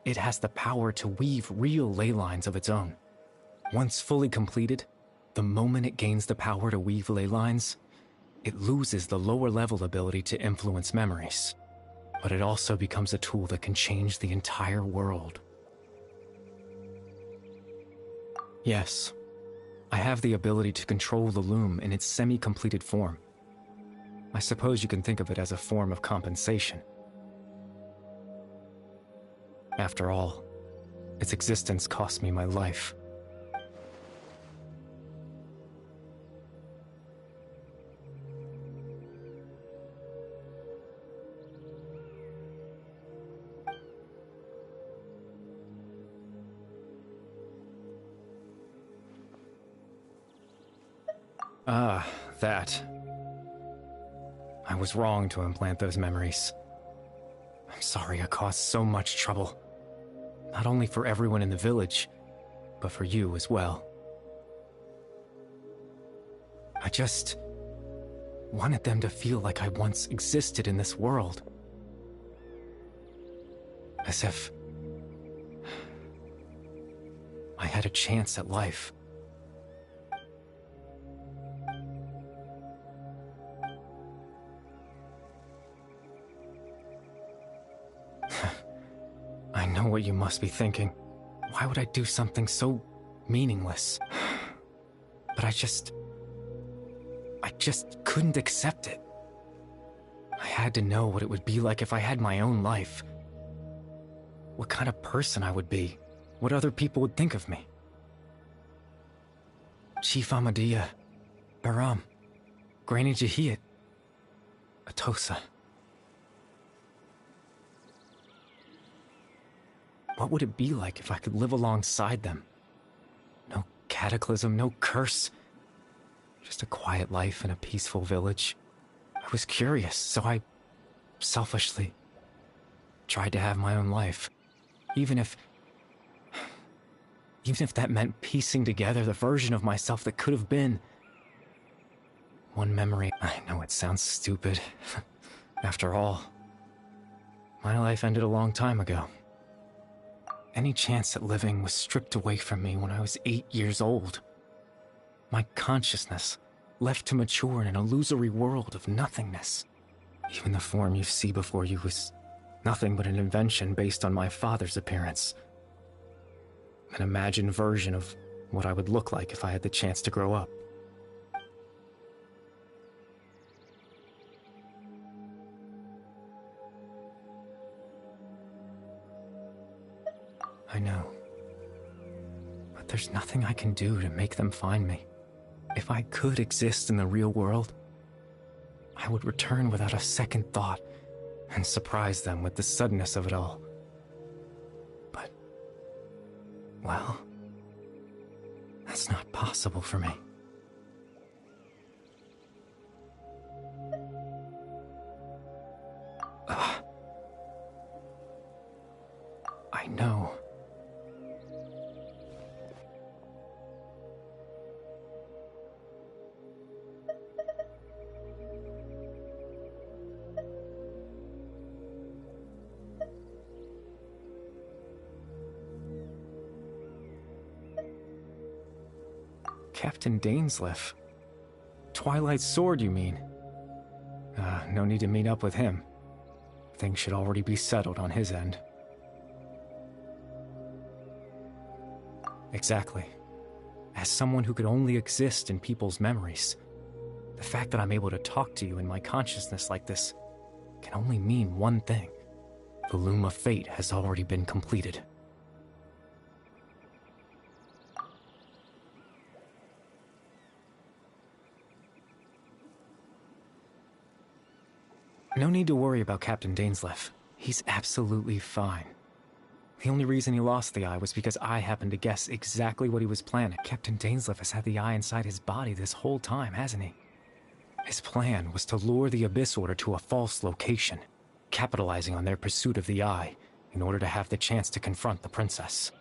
it has the power to weave real ley lines of its own. Once fully completed, the moment it gains the power to weave ley lines, it loses the lower level ability to influence memories. But it also becomes a tool that can change the entire world. Yes, I have the ability to control the loom in its semi-completed form. I suppose you can think of it as a form of compensation. After all, its existence cost me my life. That. I was wrong to implant those memories. I'm sorry I caused so much trouble. Not only for everyone in the village, but for you as well. I just wanted them to feel like I once existed in this world. As if I had a chance at life. I know what you must be thinking. Why would I do something so meaningless? But I just couldn't accept it. I had to know what it would be like if I had my own life. What kind of person I would be. What other people would think of me. Chief Ahmadiyya, Baram, Granny Jahiyat, Atosa. What would it be like if I could live alongside them? No cataclysm, no curse. Just a quiet life in a peaceful village. I was curious, so I selfishly tried to have my own life. Even if that meant piecing together the version of myself that could have been. One memory. I know it sounds stupid. After all, my life ended a long time ago. Any chance at living was stripped away from me when I was 8 years old. My consciousness left to mature in an illusory world of nothingness. Even the form you see before you was nothing but an invention based on my father's appearance. An imagined version of what I would look like if I had the chance to grow up. I know. But there's nothing I can do to make them find me. If I could exist in the real world, I would return without a second thought and surprise them with the suddenness of it all. But, well, that's not possible for me. I know. Captain Dainsleif. Twilight Sword, you mean? No need to meet up with him. Things should already be settled on his end. Exactly. As someone who could only exist in people's memories, the fact that I'm able to talk to you in my consciousness like this can only mean one thing. The loom of fate has already been completed. No need to worry about Captain Dainsleif. He's absolutely fine. The only reason he lost the eye was because I happened to guess exactly what he was planning. Captain Dainsleif has had the eye inside his body this whole time, hasn't he? His plan was to lure the Abyss Order to a false location, capitalizing on their pursuit of the eye in order to have the chance to confront the princess.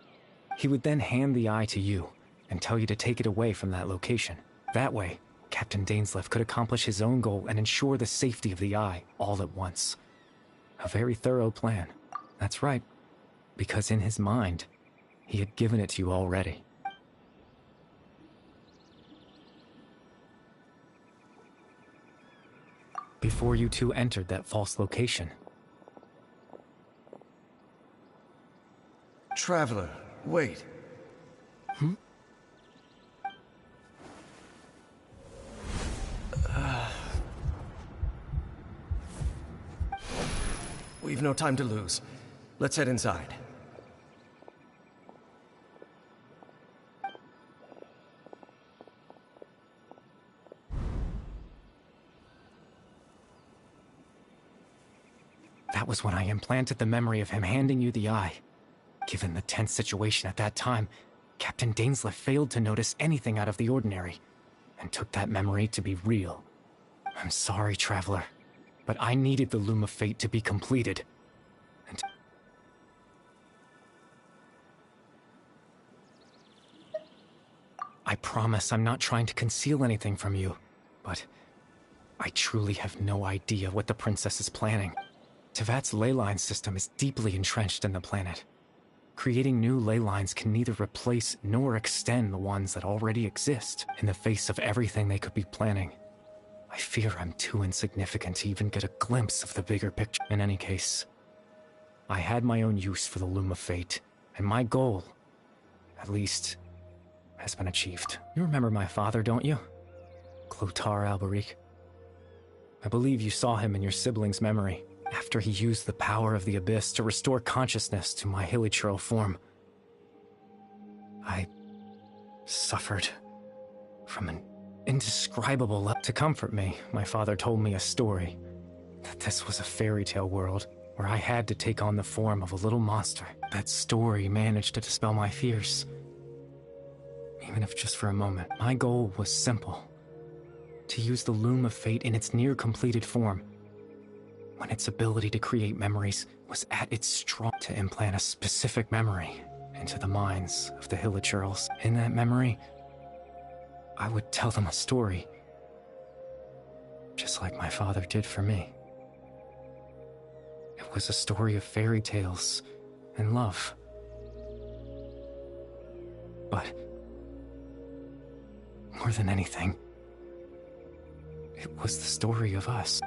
He would then hand the eye to you and tell you to take it away from that location. That way, Captain Dainsleif could accomplish his own goal and ensure the safety of the eye all at once. A very thorough plan. That's right, because in his mind, he had given it to you already. Before you two entered that false location. Traveler, wait. We've no time to lose. Let's head inside. That was when I implanted the memory of him handing you the eye. Given the tense situation at that time, Captain Dainsleif failed to notice anything out of the ordinary. and took that memory to be real. I'm sorry, Traveler, but I needed the Loom of Fate to be completed. And I promise I'm not trying to conceal anything from you, but I truly have no idea what the princess is planning. Tevat's ley line system is deeply entrenched in the planet. Creating new ley lines can neither replace nor extend the ones that already exist in the face of everything they could be planning. I fear I'm too insignificant to even get a glimpse of the bigger picture. In any case, I had my own use for the Loom of Fate, and my goal, at least, has been achieved. You remember my father, don't you? Clotar Alberic. I believe you saw him in your sibling's memory, after he used the power of the Abyss to restore consciousness to my hilichurl form. I suffered from an indescribable love. To comfort me, my father told me a story, that this was a fairy tale world, where I had to take on the form of a little monster. That story managed to dispel my fears, even if just for a moment. My goal was simple: to use the Loom of Fate in its near-completed form, when its ability to create memories was at its strongest, to implant a specific memory into the minds of the hilichurls. In that memory, I would tell them a story, just like my father did for me. It was a story of fairy tales and love. But more than anything, it was the story of us.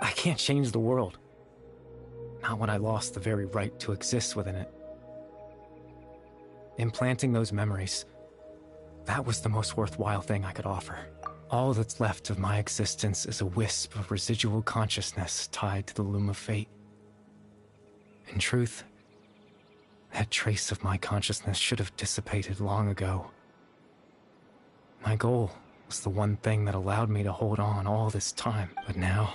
I can't change the world. Not when I lost the very right to exist within it. Implanting those memories, that was the most worthwhile thing I could offer. All that's left of my existence is a wisp of residual consciousness tied to the Loom of Fate. In truth, that trace of my consciousness should have dissipated long ago. My goal was the one thing that allowed me to hold on all this time. But now,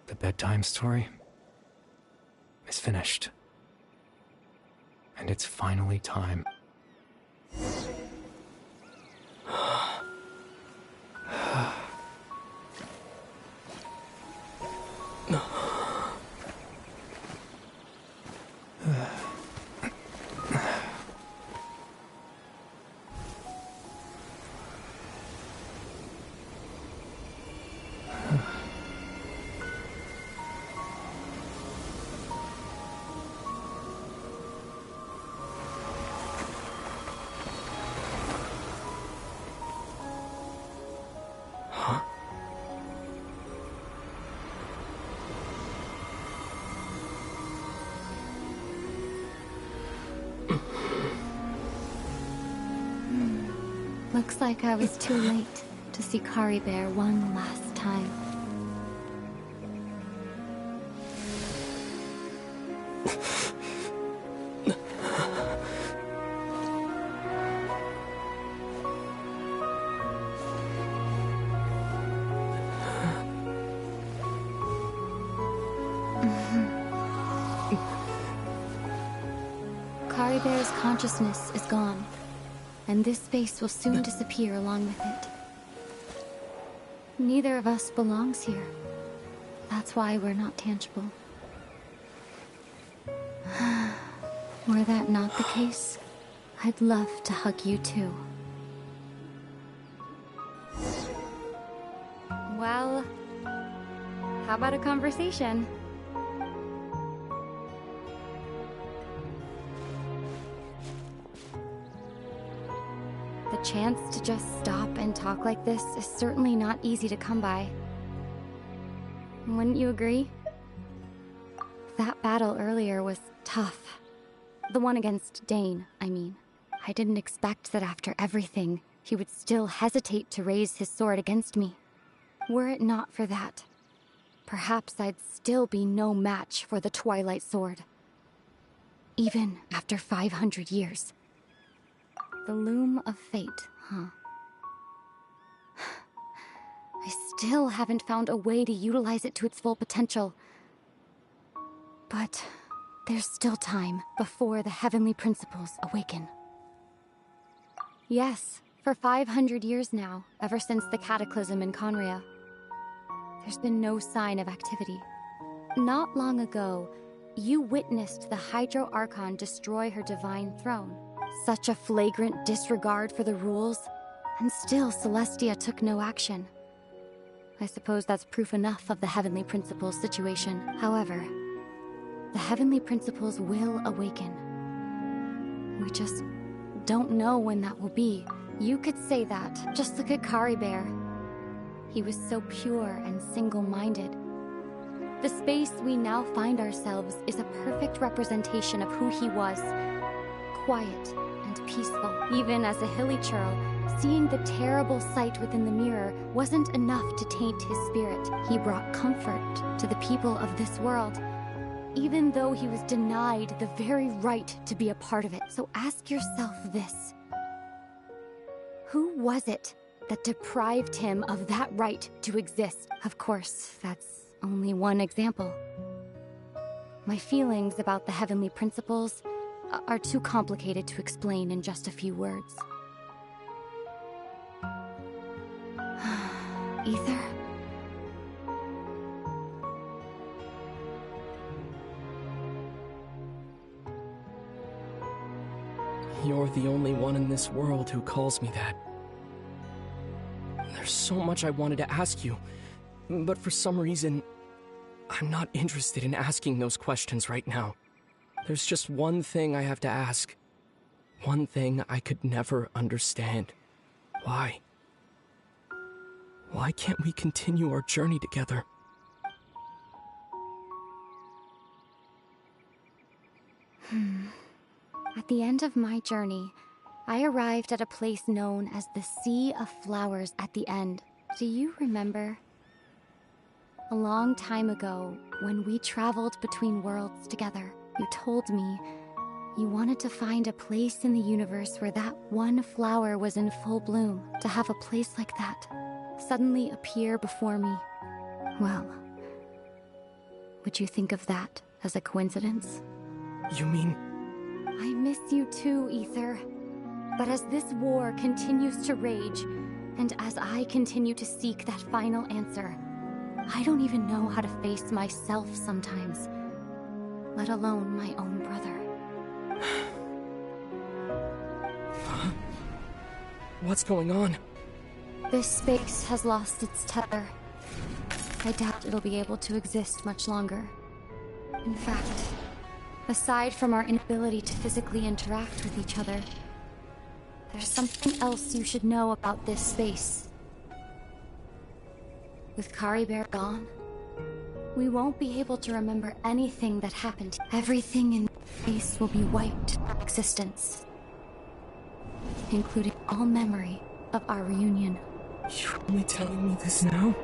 the bedtime story is finished. And it's finally time. Looks like I was too late to see Kari Bear one last time. Kari Bear's consciousness is gone, and this space will soon disappear along with it. Neither of us belongs here. That's why we're not tangible. Were that not the case, I'd love to hug you too. Well, how about a conversation? The chance to just stop and talk like this is certainly not easy to come by. Wouldn't you agree? That battle earlier was tough. The one against Dane, I mean. I didn't expect that after everything, he would still hesitate to raise his sword against me. Were it not for that, perhaps I'd still be no match for the Twilight Sword. Even after 500 years. The loom of fate, huh? I still haven't found a way to utilize it to its full potential. But there's still time before the heavenly principles awaken. Yes, for 500 years now, ever since the cataclysm in Conria, there's been no sign of activity. Not long ago, you witnessed the Hydro Archon destroy her divine throne. Such a flagrant disregard for the rules, and still Celestia took no action. I suppose that's proof enough of the Heavenly Principles situation. However, the Heavenly Principles will awaken. We just don't know when that will be. You could say that. Just look at Kari Bear. He was so pure and single-minded. The space we now find ourselves is a perfect representation of who he was. Quiet and peaceful. Even as a hilly churl, seeing the terrible sight within the mirror wasn't enough to taint his spirit. He brought comfort to the people of this world, even though he was denied the very right to be a part of it. So ask yourself this. Who was it that deprived him of that right to exist? Of course, that's only one example. My feelings about the Heavenly Principles are too complicated to explain in just a few words. Ether? You're the only one in this world who calls me that. There's so much I wanted to ask you, but for some reason, I'm not interested in asking those questions right now. There's just one thing I have to ask. One thing I could never understand. Why? Why can't we continue our journey together? At the end of my journey, I arrived at a place known as the Sea of Flowers at the end. Do you remember? A long time ago, when we traveled between worlds together, you told me you wanted to find a place in the universe where that one flower was in full bloom. To have a place like that suddenly appear before me. Well, would you think of that as a coincidence? You mean... I miss you too, Ether. But as this war continues to rage, and as I continue to seek that final answer, I don't even know how to face myself sometimes, let alone my own brother. What's going on? This space has lost its tether. I doubt it'll be able to exist much longer. In fact, aside from our inability to physically interact with each other, there's something else you should know about this space. With Kari Bear gone, we won't be able to remember anything that happened. Everything in space will be wiped from existence, including all memory of our reunion. You're only telling me this now?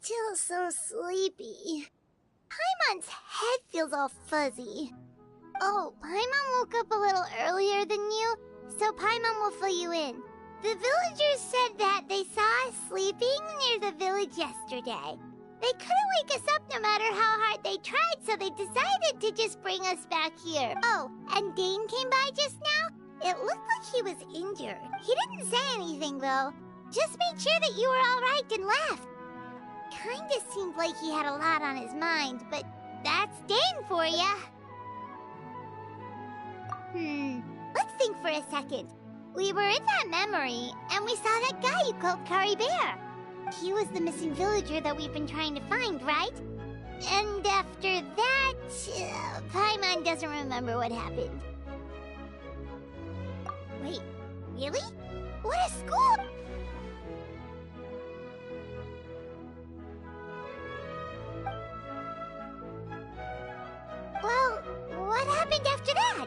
Still so sleepy. Paimon's head feels all fuzzy. Oh, Paimon woke up a little earlier than you, so Paimon will fill you in. The villagers said that they saw us sleeping near the village yesterday. They couldn't wake us up no matter how hard they tried, so they decided to just bring us back here. Oh, and Dane came by just now. It looked like he was injured. He didn't say anything, though. Just made sure that you were all right and left. Kinda seemed like he had a lot on his mind, but that's Dane for ya. Let's think for a second. We were in that memory, and we saw that guy you called Kari Bear. He was the missing villager that we've been trying to find, right? And after that, Paimon doesn't remember what happened. Wait, really? What a school! happened after that?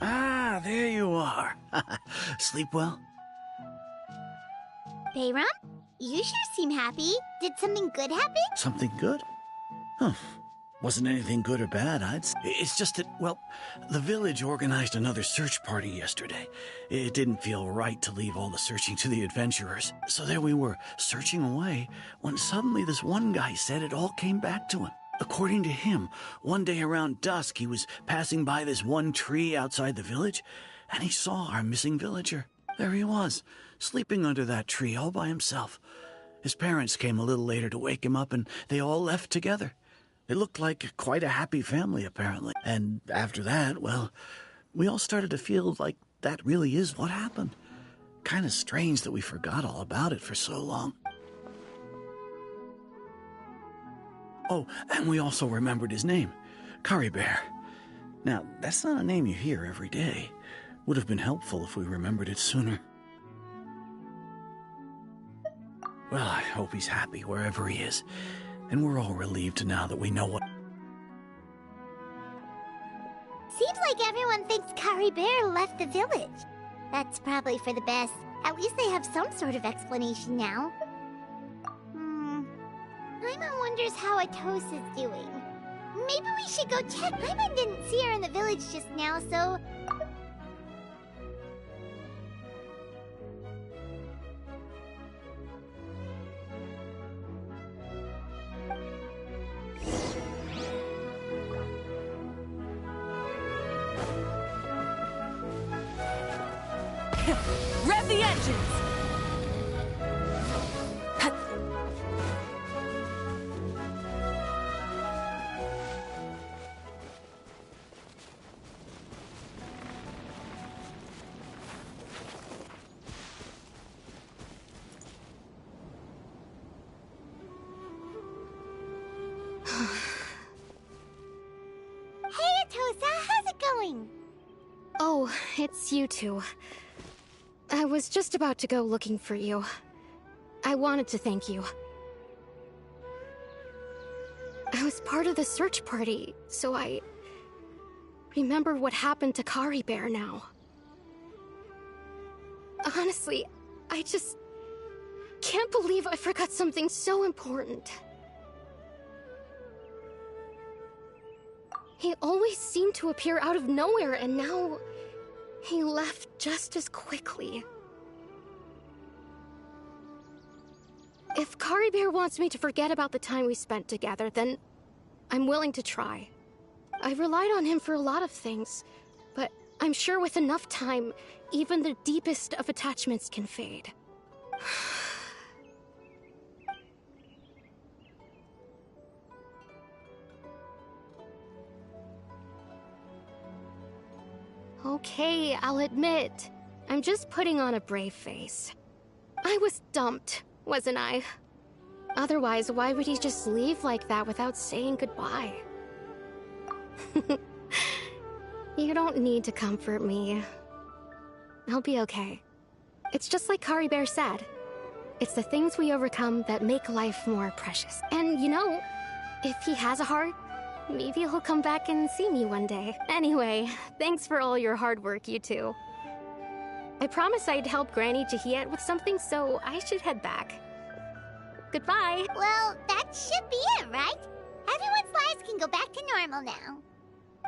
Ah, there you are. Sleep well? Bayram? You sure seem happy. Did something good happen? Something good? Huh. Wasn't anything good or bad, I'd say. It's just that, well, the village organized another search party yesterday. It didn't feel right to leave all the searching to the adventurers. So there we were, searching away, when suddenly this one guy said it all came back to him. According to him, one day around dusk, he was passing by this one tree outside the village, and he saw our missing villager. There he was, sleeping under that tree all by himself. His parents came a little later to wake him up, and they all left together. It looked like quite a happy family, apparently. And after that, well, we all started to feel like that really is what happened. Kind of strange that we forgot all about it for so long. Oh, and we also remembered his name, Curry Bear. Now, that's not a name you hear every day. Would have been helpful if we remembered it sooner. Well, I hope he's happy wherever he is. And we're all relieved now that we know what... Seems like everyone thinks Curry Bear left the village. That's probably for the best. At least they have some sort of explanation now. Paimon wonders how Atosa's doing. Maybe we should go check. Paimon didn't see her in the village just now, so... Rev the engines! Hey, Atosa, how's it going? Oh, it's you two. I was just about to go looking for you. I wanted to thank you. I was part of the search party, so I remember what happened to Curry Bear now. Honestly, I just can't believe I forgot something so important. He always seemed to appear out of nowhere, and now he left just as quickly. If Curry Bear wants me to forget about the time we spent together, then I'm willing to try. I relied on him for a lot of things, but I'm sure with enough time, even the deepest of attachments can fade. Okay, I'll admit. I'm just putting on a brave face. I was dumped, wasn't I? Otherwise, why would he just leave like that without saying goodbye? You don't need to comfort me. I'll be okay. It's just like Curry Bear said. It's the things we overcome that make life more precious. And you know, if he has a heart, maybe he'll come back and see me one day. Anyway, thanks for all your hard work, you two. I promised I'd help Granny Jahiet with something, so I should head back. Goodbye. Well, that should be it, right? Everyone's lives can go back to normal now.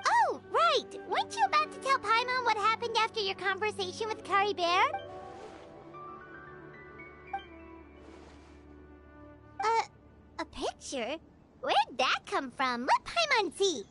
Oh, right! Weren't you about to tell Paimon what happened after your conversation with Curry Bear? A picture? Where'd that come from? Let Paimon see.